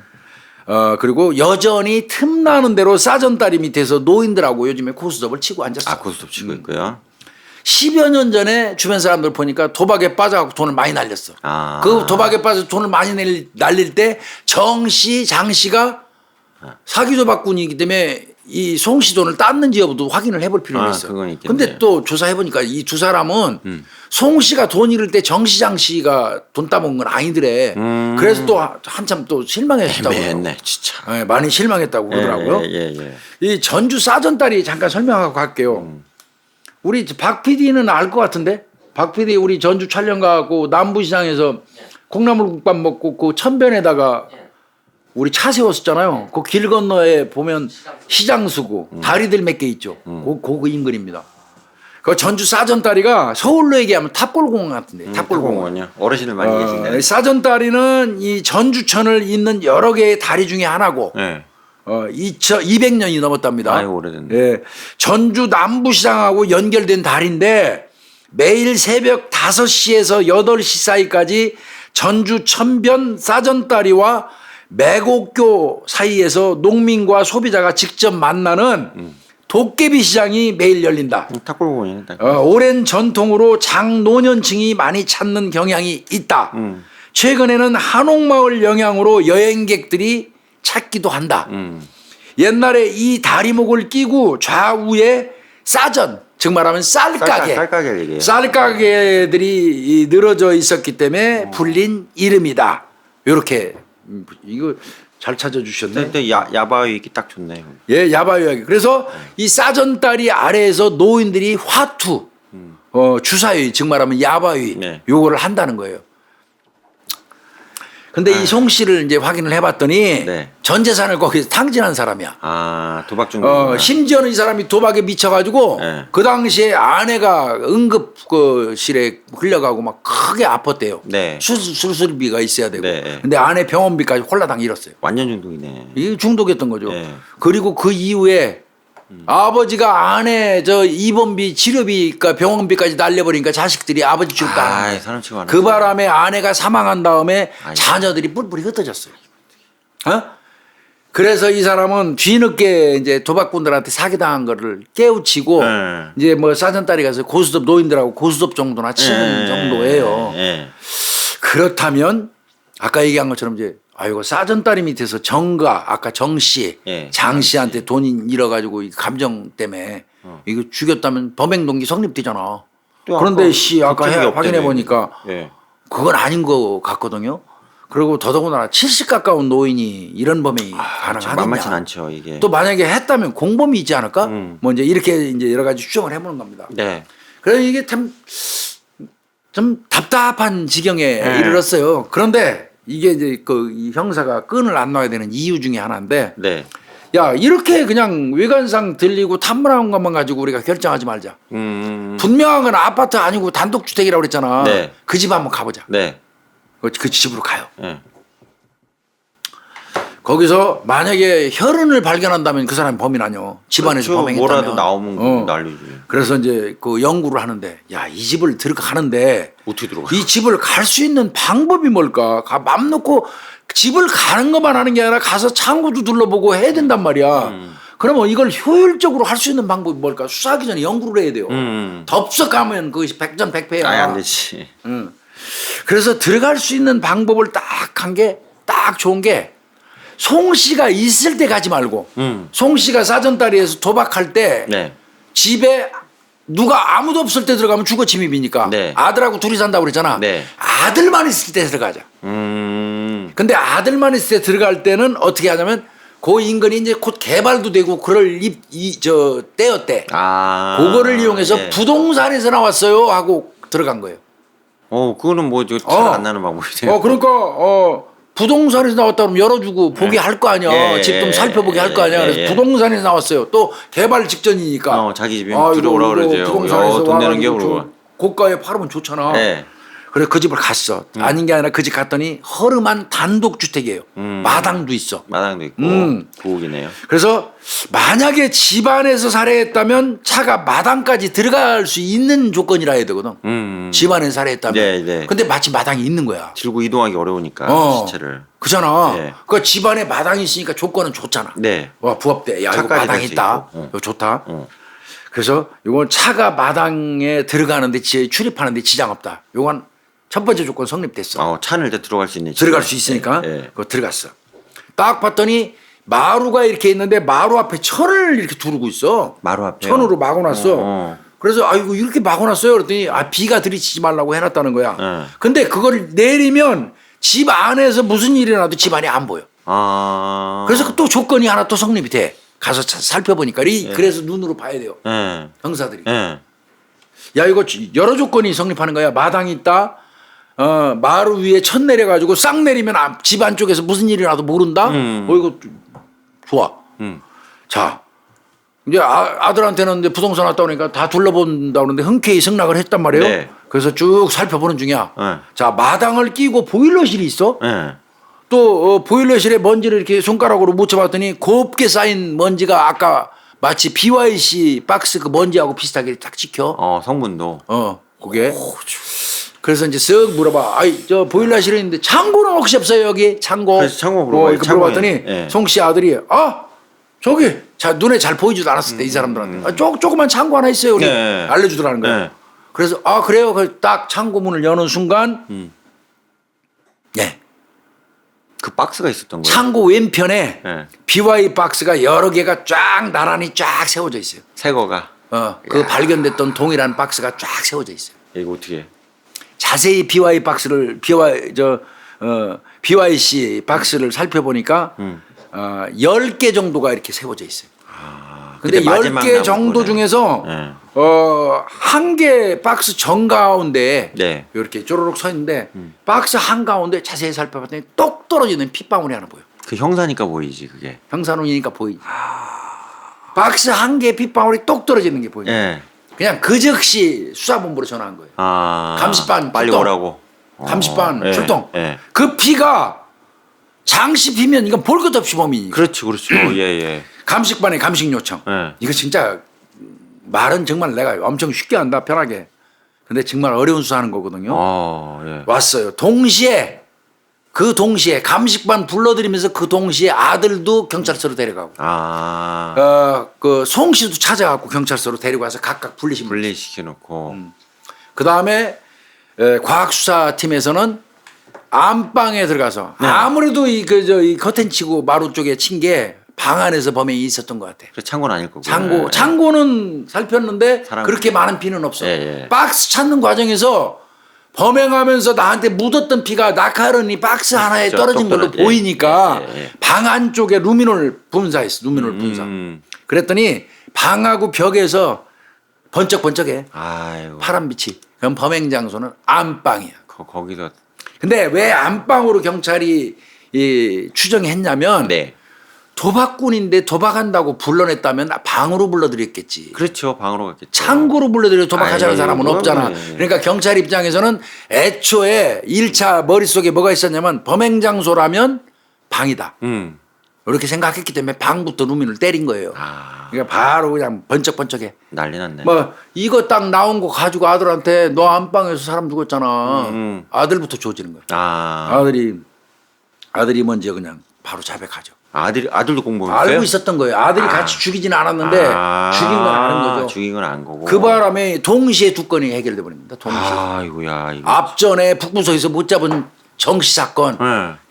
그리고 여전히 틈나는 대로 싸전다리 밑에서 노인들하고 요즘에 고스톱을 치고 앉았어. 아, 고스톱 치고 있고요. 10여 년 전에 주변 사람들 보니까 도박에 빠져갖고 돈을 많이 날렸어. 그 도박에 빠져 돈을 많이 날릴 때 정 씨, 장 씨가 사기 도박꾼이기 때문에 이 송 씨 돈을 땄는지 여부도 확인을 해볼 필요가 있어. 근데 또 조사해보니까 이 두 사람은 송 씨가 돈 잃을 때 정 씨, 장 씨가 돈 따먹은 건 아니더래. 그래서 또 한참 또 실망했다고. 애매했네, 진짜. 네, 많이 실망했다고 그러더라고요. 예. 이 전주 싸전다리 잠깐 설명하고 갈게요. 우리 박 PD는 알 것 같은데? 박 PD 우리 전주 촬영 가고 남부시장에서 콩나물국밥 먹고 그 천변에다가 우리 차 세웠었잖아요. 그 길 건너에 보면 시장수구 다리들 몇 개 있죠. 그 인근입니다. 그 전주 사전다리가 서울로 얘기하면 탑골공원 같은데. 탑골공원이요. 어르신들 많이 계신데. 사전다리는 이 전주천을 잇는 여러 개의 다리 중에 하나고 네. 200년이 넘었답니다. 아유, 오래됐네. 예, 전주 남부시장하고 연결된 다리인데 매일 새벽 5시에서 8시 사이까지 전주 천변 사전다리와 매곡교 사이에서 농민과 소비자가 직접 만나는 도깨비 시장이 매일 열린다. 탑골공원이네. 오랜 전통으로 장노년층이 많이 찾는 경향이 있다. 최근에는 한옥마을 영향으로 여행객들이 찾기도 한다. 옛날에 이 다리목을 끼고 좌우에 싸전, 즉 말하면 쌀가게, 쌀가게 얘기해요. 쌀가게들이 늘어져 있었기 때문에 불린 이름이다. 이렇게 이거 잘 찾아주셨네. 근데 야바위 있기 딱 좋네요. 예, 야바위하게. 그래서 이 싸전다리 아래에서 노인들이 화투, 주사위, 즉 말하면 야바위, 네. 요거를 한다는 거예요. 근데 이 송 씨를 이제 확인을 해봤더니 네. 전 재산을 거기서 탕진한 사람이야. 아, 도박 중독. 심지어는 이 사람이 도박에 미쳐가지고 네. 그 당시에 아내가 응급실에 흘려가고 막 크게 아팠대요. 네. 수술비가 있어야 되고. 네. 근데 아내 병원비까지 홀라당 잃었어요. 완전 중독이네. 이게 중독이었던 거죠. 네. 그리고 그 이후에 아버지가 아내 입원비, 치료비가 병원비까지 날려버리니까 자식들이 아버지 죽다. 아, 사람 치고 안 그 바람에 아내가 사망한 다음에 아이고. 자녀들이 뿔뿔이 흩어졌어요. 그래서 이 사람은 뒤늦게 이제 도박꾼들한테 사기당한 거를 깨우치고 네. 이제 뭐 사전다리 가서 고수톱 노인들하고 고수톱 정도나 치는 정도예요. 예. 그렇다면 아까 얘기한 것처럼 이제 아이고 사전다리 밑에서 정가 아까 정씨 예, 장씨한테 돈 잃어가지고 이 감정 때문에 이거 죽였다면 범행동기 성립되잖아. 또 그런데 아까 씨 아까 법적이 확인해 없대네. 보니까 예. 그건 아닌 것 같거든요. 그리고 더더군다나 70 가까운 노인이 이런 범행이 가능하겠냐. 만만치 않죠, 이게. 또 만약에 했다면 공범이 있지 않을까? 뭐 이제 이렇게 이제 여러 가지 추정을 해보는 겁니다. 네. 그래서 이게 좀 답답한 지경에 네. 이르렀어요. 그런데 이게 이제 이 형사가 끈을 안 놔야 되는 이유 중에 하나인데, 네. 야 이렇게 그냥 외관상 들리고 탐문한 것만 가지고 우리가 결정하지 말자. 분명한 건 아파트 아니고 단독주택이라고 그랬잖아. 네. 그 집 한번 가보자. 네. 그 집으로 가요. 예. 거기서 만약에 혈흔을 발견한다면 그 사람이 범인 아니요. 집안에서 그렇죠. 범행했다면. 뭐라도 나오면 난리지. 그래서 이제 그 연구를 하는데 야 이 집을 들어가는데 어떻게 들어가? 이 집을 갈 수 있는 방법이 뭘까? 맘 놓고 집을 가는 것만 하는 게 아니라 가서 창고도 둘러보고 해야 된단 말이야. 그러면 이걸 효율적으로 할 수 있는 방법이 뭘까? 수사하기 전에 연구를 해야 돼요. 덥석 가면 그것이 백전백패야. 아예 안 되지. 그래서 들어갈 수 있는 방법을 딱 한 게 딱 좋은 게 송 씨가 있을 때 가지 말고 송 씨가 사전다리에서 도박할 때 네. 집에 누가 아무도 없을 때 들어가면 주거 침입이니까 네. 아들하고 둘이 산다고 그랬잖아. 네. 아들만 있을 때 들어가자. 근데 아들만 있을 때 들어갈 때는 어떻게 하냐면 그 인근이 이제 곧 개발도 되고 그럴 때였대. 아. 그거를 이용해서 예. 부동산에서 나왔어요 하고 들어간 거예요. 그거는 뭐 차가 안 나는 방법이세요. 그러니까 부동산에서 나왔다 그러면 열어주고 보게 할 거 아니야. 집 좀 살펴보게 할 거 아니야. 그래서 부동산에서 나왔어요. 또 개발 직전이니까. 자기 집에 들어오라 그러죠. 부동산에서 돈 내는 게 와가지고 모르고. 고가에 팔으면 좋잖아. 네. 그래서 그 집을 갔어. 아닌 게 아니라 그 집 갔더니 허름한 단독주택이에요. 마당도 있어. 마당도 있고 부엌이네요. 그래서 만약에 집안에서 살해했다면 차가 마당까지 들어갈 수 있는 조건이라 해야 되거든. 집안에 살해했다면. 네, 네. 근데 마치 마당이 있는 거야. 들고 이동하기 어려우니까 시체를. 그잖아. 네. 그 집안에 마당이 있으니까 조건은 좋잖아. 네. 와 부합돼. 야 이거 차까지 마당 될 수 있다. 있고. 이거 좋다. 그래서 이건 차가 마당에 들어가는데 출입하는데 지장 없다. 요건 첫 번째 조건 성립됐어. 차는 일단 들어갈 수 있는. 들어갈 수 있으니까 네. 그거 들어갔어. 딱 봤더니 마루가 이렇게 있는데 마루 앞에 천을 이렇게 두르고 있어. 마루 앞에. 천으로 막아놨어. 그래서 아이고 이렇게 막아놨어요. 그랬더니 비가 들이치지 말라고 해놨다는 거야. 근데 그걸 내리면 집 안에서 무슨 일이 나도 집 안이 안 보여. 그래서 또 조건이 하나 또 성립이 돼. 가서 살펴보니까 그래서 눈으로 봐야 돼요. 형사들이. 야 이거 여러 조건이 성립하는 거야. 마당이 있다. 마루 위에 첫 내려가지고 싹 내리면 집 안쪽에서 무슨 일이 나도 모른다. 이거 좋아. 자 이제 아들한테는 이제 부동산 왔다 오니까 다 둘러본다 그러는데 흔쾌히 승낙을 했단 말이에요. 네. 그래서 쭉 살펴보는 중이야. 네. 자 마당을 끼고 보일러실이 있어. 네. 또 보일러실에 먼지를 이렇게 손가락으로 묻혀봤더니 곱게 쌓인 먼지가 아까 마치 BYC 박스 그 먼지하고 비슷하게 딱 찍혀. 성분도. 그게. 그래서 이제 쓱 물어봐. 아이 저 보일러실에 있는데 창고는 혹시 없어요 여기 창고? 그래서 창고 물어봐요. 이렇게 물어봤더니 네. 송씨 아들이 저기 자 눈에 잘 보이지도 않았을 때 이 사람들한테 조그만 창고 하나 있어요 우리 네. 알려주더라는 거야. 네. 그래서 그래요. 그 딱 창고 문을 여는 순간 예. 그 박스가 있었던 거예요. 창고 왼편에 네. BY 박스가 여러 개가 쫙 나란히 쫙 세워져 있어요. 새 거가. 그 발견됐던 동일한 박스가 쫙 세워져 있어요. 이거 어떻게? 자세히 BYC 박스를 살펴보니까 10개 정도가 이렇게 세워져 있어요. 근데 그때 마지막 10개 정도 남은 거네. 중에서 네. 한 개 박스 정가운데 네. 이렇게 쪼르륵 서 있는데 박스 한가운데 자세히 살펴봤더니 똑 떨어지는 핏방울이 하나 보여. 그 형사니까 보이지 그게. 형사눈이니까 보이지. 박스 한 개의 핏방울이 똑 떨어지는 게 보여. 예. 그냥 그 즉시 수사본부로 전화한 거예요. 감시반 빨리 출동. 오라고. 감시반 예, 출동. 예. 그 피가 장시 피면 이건 볼 것 없이 범인이니까. 그렇죠. 예. 감식반에 감식 요청. 예. 이거 진짜 말은 정말 내가 엄청 쉽게 한다 편하게. 근데 정말 어려운 수사하는 거거든요. 예. 왔어요. 그 동시에 감식반 불러들이면서 그 동시에 아들도 경찰서로 데려가고. 그 송 씨도 찾아갖고 경찰서로 데리고 와서 각각 분리시켜놓고. 그 다음에 과학수사팀에서는 안방에 들어가서 아무래도 이 커튼 치고 마루 쪽에 친 게 방 안에서 범행이 있었던 것 같아. 창고는 아닐 거고. 창고는 살폈는데 그렇게 많은 피는 없어. 박스 찾는 과정에서 범행하면서 나한테 묻었던 피가 나카르니 박스 하나에 떨어진 걸로 보이니까 방 안쪽에 루미놀 분사했어. 루미놀 분사. 그랬더니 방하고 벽에서 번쩍번쩍해. 아이고. 파란 빛이. 그럼 범행 장소는 안방이야. 거기서. 근데 왜 안방으로 경찰이 추정했냐면 도박꾼인데 도박한다고 불러냈다면 방으로 불러들였겠지. 그렇죠. 방으로 갔겠죠. 창고로 불러들여 도박하자는 사람은 없잖아. 그러니까 경찰 입장에서는 애초에 1차 머릿속에 뭐가 있었냐면 범행 장소라면 방이다. 이렇게 생각했기 때문에 방부터 루민을 때린 거예요. 그러니까 바로 그냥 번쩍번쩍해. 난리 났네. 이거 딱 나온 거 가지고 아들한테 너 안방에서 사람 죽었잖아. 아들부터 조지는 거야. 아들이 먼저 그냥 바로 자백하죠. 아들도 공범했어요? 알고 있었던 거예요. 아들이 같이 죽이지는 않았는데 죽인 건 아는 거죠. 죽인 건 안 거고. 그 바람에 동시에 두 건이 해결돼 버립니다. 동시에. 아이고야. 이거. 앞전에 북부서에서 못 잡은 정씨 사건,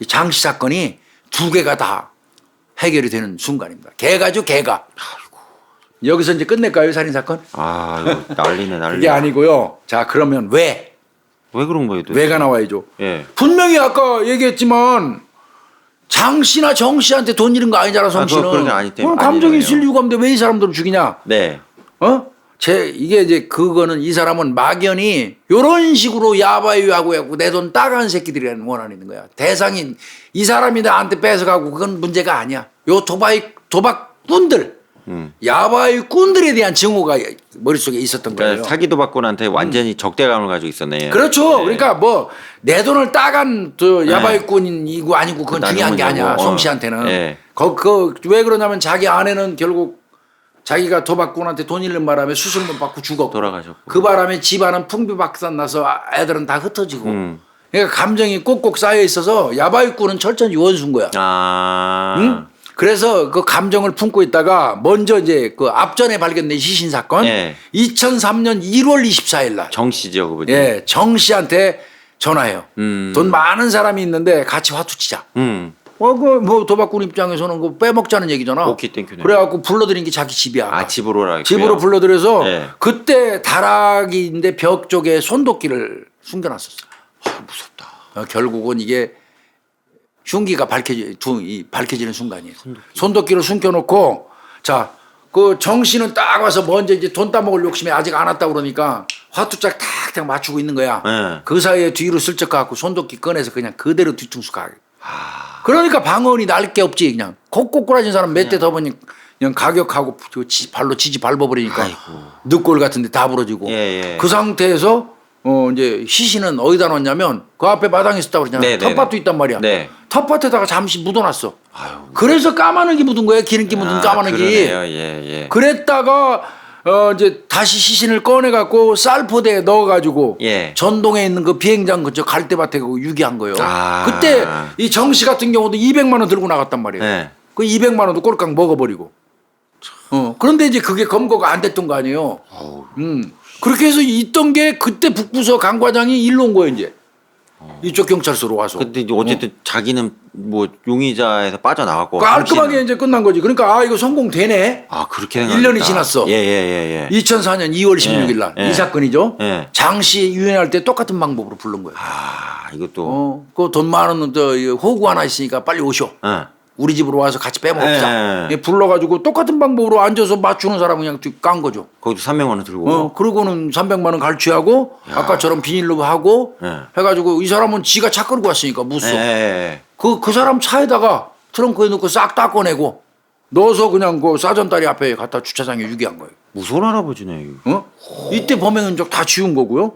이 장씨 사건이 두 개가 다 해결이 되는 순간입니다. 개가죠, 개가. 아이고. 여기서 이제 끝낼까요, 살인 사건? 이거 난리네. 그게 아니고요. 자, 그러면 왜 그런 거예요? 왜가 나와야죠. 예. 분명히 아까 얘기했지만. 장 씨나 정 씨한테 돈 잃은 거 아니잖아, 성 씨는. 그런 게 아니 때문에. 감정이 있을 이유가 없는데 왜 이 사람들을 죽이냐? 네. 이게 이제 그거는 이 사람은 막연히 요런 식으로 야바이하고 해갖고 내 돈 따가는 새끼들이라는 원한이 있는 거야. 대상인 이 사람이 나한테 뺏어가고 그건 문제가 아니야. 요 도박꾼들, 야바이꾼들에 대한 증오가 머릿속에 있었던 거예요. 그러니까 사기 도박꾼한테 완전히 적대감을 가지고 있었네. 그렇죠. 그러니까 내 돈을 따간 야바이꾼이고 아니고 그건 중요한 게 아니야. 송 씨한테는. 왜 그러냐면 자기 아내는 결국 자기가 도박꾼한테 돈 잃는 바람에 수술만 받고 죽었고 돌아가셨고. 그 바람에 집안은 풍비박산 나서 애들은 다 흩어지고 그러니까 감정이 꼭꼭 쌓여 있어서 야바이꾼은 철저히 원수인 거야. 응? 그래서 그 감정을 품고 있다가 먼저 이제 그 앞전에 발견된 시신 사건 2003년 1월 24일 날 정 씨죠, 그분이. 정 씨한테 전화해요. 돈 많은 사람이 있는데 같이 화투 치자. 도박꾼 입장에서는 그 빼먹자는 얘기잖아. 오케이, 땡큐네. 그래갖고 불러들인 게 자기 집이야. 집으로 오라. 집으로 불러들여서 그때 다락인데 벽 쪽에 손도끼를 숨겨놨었어. 무섭다. 결국은 이게 흉기가 밝혀지는 순간이에요. 손도끼를 숨겨놓고 그 정 씨는 딱 와서 먼저 이제 돈 따먹을 욕심에 아직 안 왔다 그러니까 화투짝 탁탁 맞추고 있는 거야. 네. 그 사이에 뒤로 슬쩍 가고 손도끼 꺼내서 그냥 그대로 뒤통수 가게. 아. 그러니까 방어원이 날 게 없지. 그냥 콕콕꾸라진 사람 몇 대 더 보니 그냥 가격하고 발로 치지 밟아버리니까 아이고. 늑골 같은데 다 부러지고. 예. 그 상태에서 이제 시신은 어디다 놨냐면 그 앞에 마당에 있었다고 그러잖아. 네, 텃밭도 네. 있단 말이야. 네. 텃밭에다가 잠시 묻어놨어. 아유. 그래서 까마귀 묻은 거야. 기름기 묻은 까마귀. 그러네요. 예. 그랬다가 이제 다시 시신을 꺼내 갖고 쌀포대에 넣어 가지고 예. 전동에 있는 그 비행장 그저 갈대밭에 그 유기한 거예요. 아. 그때 이 정씨 같은 경우도 200만 원 들고 나갔단 말이에요. 네. 그 200만 원도 꼴깍 먹어버리고. 그런데 이제 그게 검거가 안 됐던 거 아니에요. 그렇게 해서 있던 게 그때 북부서 강 과장이 일로 온 거예요 이제. 이쪽 경찰서로 와서. 근데 이제 어쨌든 자기는 뭐 용의자에서 빠져나왔고 깔끔하게 이제 끝난 거지. 그러니까 그거 성공되네. 아 그렇게 1년이 지났어. 예. 2004년 2월 16일 날 이 예. 사건이죠. 예. 장씨 유행할 때 똑같은 방법으로 부른 거예요. 아 이것도 그 돈 많은 호구 하나 있으니까 빨리 오쇼. 예. 우리 집으로 와서 같이 빼먹자. 예. 불러가지고 똑같은 방법으로 앉아서 맞추는 사람 그냥 깐 거죠. 거기도 300만 원 들고 그러고는 300만 원 갈취하고 아까처럼 비닐로 하고 예. 해가지고 이 사람은 지가 차 끌고 왔으니까 무쏘. 예. 그 사람 차에다가 트렁크에 넣고 싹 다 꺼내고 넣어서 그냥 그 사전다리 앞에 갖다 주차장에 유기한 거예요. 무서운 할아버지네. 이거. 이때 범행 흔적 다 지운 거고요.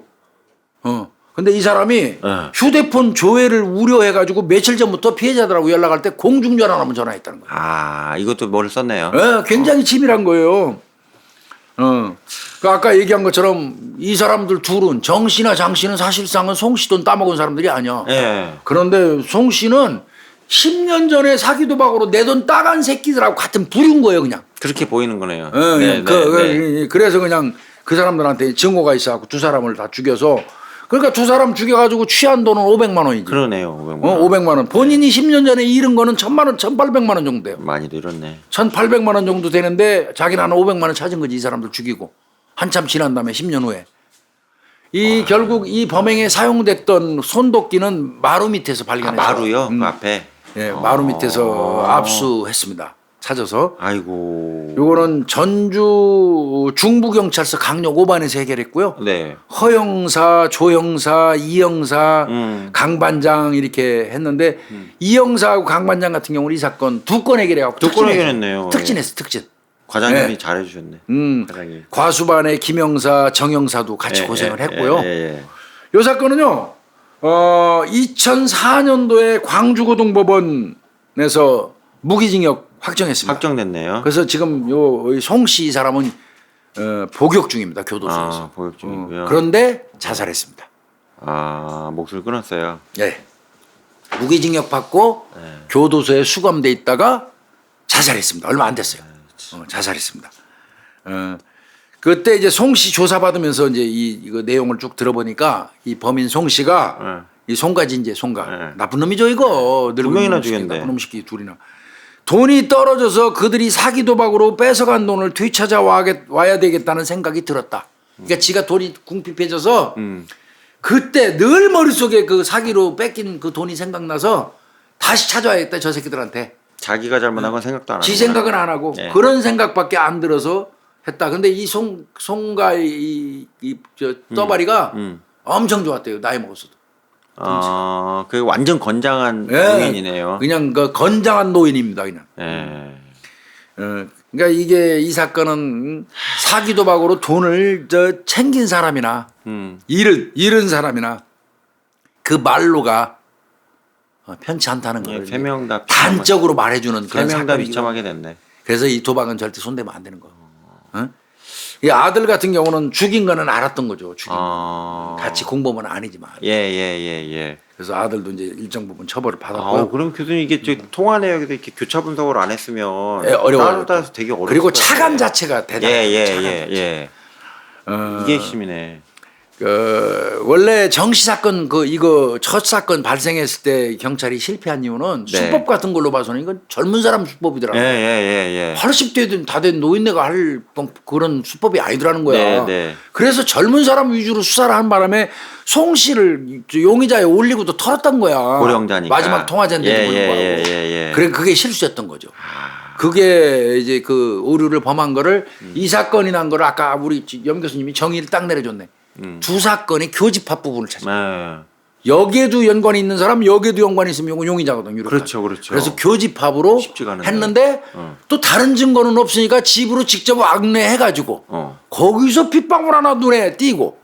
근데 이 사람이 네. 휴대폰 조회를 우려해가지고 며칠 전부터 피해자들하고 연락할 때 공중전화 한번 전화했다는 거예요. 아 이것도 뭐를 썼네요. 굉장히 치밀한 거예요. 그 아까 얘기한 것처럼 이 사람들 둘은 정 씨나 장 씨는 사실상은 송 씨 돈 따먹은 사람들이 아니야. 예. 그런데 송 씨는 10년 전에 사기 도박으로 내 돈 따간 새끼들하고 같은 부류인 거예요, 그냥. 그렇게 보이는 거네요. 그래서 그냥 그 사람들한테 증오가 있어갖고 두 사람을 다 죽여서 그러니까 두 사람 죽여가지고 취한 돈은 500만 원이지. 그러네요. 500만 원. 500만 원. 본인이 10년 전에 잃은 거는 1000만 원, 1800만 원 정도 돼요. 많이도 잃었네. 1800만 원 정도 되는데 자기는 한 500만 원 찾은 거지. 이 사람들 죽이고. 한참 지난 다음에 10년 후에. 결국 이 범행에 사용됐던 손도끼는 마루 밑에서 발견했어요. 마루요? 그 앞에? 예, 마루 밑에서 압수했습니다. 찾아서. 아이고. 요거는 전주 중부경찰서 강력 5반에서 해결했고요. 네. 허 형사, 조 형사, 이 형사, 강 반장 이렇게 했는데 이 형사하고 강 반장 같은 경우는 이 사건 두 건 해결해갖고 두 건 해결했네요. 특진했어, 특진. 과장님이 네. 잘해주셨네. 과장님. 과수반의 김 형사, 정 형사도 같이 예, 고생을 예, 했고요. 예. 이 사건은요, 2004년도에 광주고등법원에서 무기징역 확정했습니다. 확정됐네요. 그래서 지금 송 씨 이 사람은 복역 중입니다. 교도소에서. 복역 중이고요. 그런데 자살했습니다. 목소리 끊었어요. 네. 무기징역 받고 교도소에 수감돼 있다가 자살했습니다. 얼마 안 됐어요. 자살했습니다. 그때 이제 송 씨 조사받으면서 이제 이거 내용을 쭉 들어보니까 이 범인 송 씨가 이 송가지 이제 송가 나쁜 놈이죠 이거. 두 명이나 죽였네. 나쁜 놈 새끼 둘이나. 돈이 떨어져서 그들이 사기 도박으로 뺏어간 돈을 되찾아 와야 되겠다는 생각이 들었다. 그러니까 지가 돈이 궁핍해져서 그때 늘 머릿속에 그 사기로 뺏긴 그 돈이 생각나서 다시 찾아와야겠다 저 새끼들한테. 자기가 잘못한 건 생각도 안 하고. 지 생각은 안 하고 네. 그런 생각밖에 안 들어서 했다. 근데 이 송가의 저 떠바리가 엄청 좋았대요. 나이 먹었어도. 그 완전 건장한 예. 노인이네요. 그냥 그 건장한 노인입니다. 그냥. 예. 그러니까 이 사건은 사기 도박으로 돈을 챙긴 사람이나 잃은 사람이나 그 말로가 편치 않다는 걸 세 명 다 단적으로 말해주는 그런 세명 다 사건이죠. 비참하게 됐네. 그래서 이 도박은 절대 손대면 안 되는 거. 이 아들 같은 경우는 죽인 거는 알았던 거죠. 죽인 거. 같이 공범은 아니지만. 예. 그래서 아들도 이제 일정 부분 처벌을 받았고요. 그럼 교수님 이게 통화 내역에도 이렇게 교차 분석을 안 했으면 어려워요. 따라서 되게 어렵고. 그리고 차감 자체가 대단해요. 예. 이게 핵심이네. 원래 정씨 사건 이거 첫 사건 발생했을 때 경찰이 실패한 이유는 네. 수법 같은 걸로 봐서는 이건 젊은 사람 수법이더라고요. 예. 80대 다 된 노인네가 할 그런 수법이 아니더라는 거야. 네. 그래서 젊은 사람 위주로 수사를 한 바람에 송 씨를 용의자에 올리고 또 털었던 거야. 고령자니까. 마지막 통화제인데도 불구하고. 예. 그래 그게 실수였던 거죠. 그게 이제 그 오류를 범한 거를 이 사건이 난 거를 아까 우리 염 교수님이 정의를 딱 내려줬네. 두 사건의 교집합 부분을 찾아요. 네. 여기에도 연관이 있는 사람, 여기에도 연관이 있으면 이건 용의자거든요. 이렇게 그렇죠, 하면. 그렇죠. 그래서 교집합으로 쉽지가 않은데. 했는데 또 다른 증거는 없으니까 집으로 직접 왕래해가지고 거기서 빗방울 하나 눈에 띄고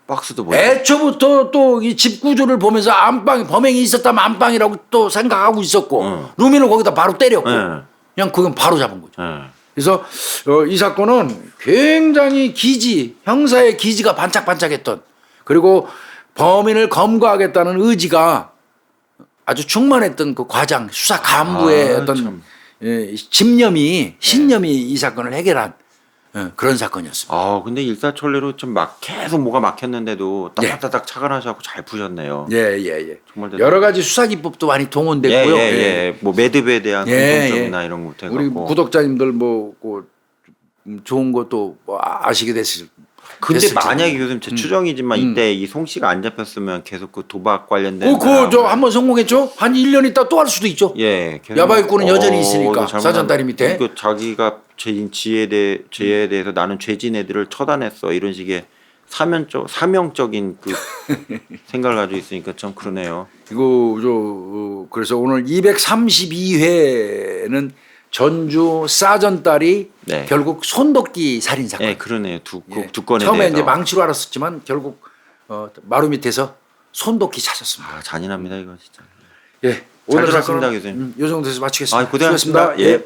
박스도 보여. 애초부터 또 이 집 구조를 보면서 안방 범행이 있었다면 안방이라고 또 생각하고 있었고 루민을 거기다 바로 때렸고 네. 그냥 그건 바로 잡은 거죠. 네. 그래서 이 사건은 굉장히 형사의 기지가 반짝반짝했던 그리고 범인을 검거하겠다는 의지가 아주 충만했던 그 과장 수사 간부의 어떤 신념이 이 사건을 해결한 그런 사건이었습니다. 아 근데 일사천리로 좀 계속 뭐가 막혔는데도 따닥따닥 차관하셔서 잘 푸셨네요. 예. 정말 여러 가지 수사 기법도 많이 동원됐고요. 뭐 매듭에 대한 공통점이나 이런 것도 해갖고. 우리 구독자님들 좋은 것도 아시게 됐을. 근데 만약에 교수님 제 추정이지만 이때 이 송 씨가 안 잡혔으면 계속 그 도박 관련된. 저 한번 성공했죠. 한 1년 있다 또 할 수도 있죠. 예. 야바이꾼은 여전히 있으니까 사전 다리 밑에. 그 자기가 죄인 지에 대해서 나는 죄진 애들을 처단했어 이런 식의 사명적인 그 생각을 가지고 있으니까 좀 그러네요. 그래서 오늘 232회는 전주 사전딸이 결국 손도끼 살인 사건. 네, 그러네요. 두 건에 처음에 대해서. 이제 망치로 알았었지만 결국 마루 밑에서 손도끼 찾았습니다. 잔인합니다 이거 진짜. 예, 오늘 잘 들었습니다, 사건은 교수님. 요 정도에서 마치겠습니다. 고생하셨습니다. 수고하셨습니다. 예.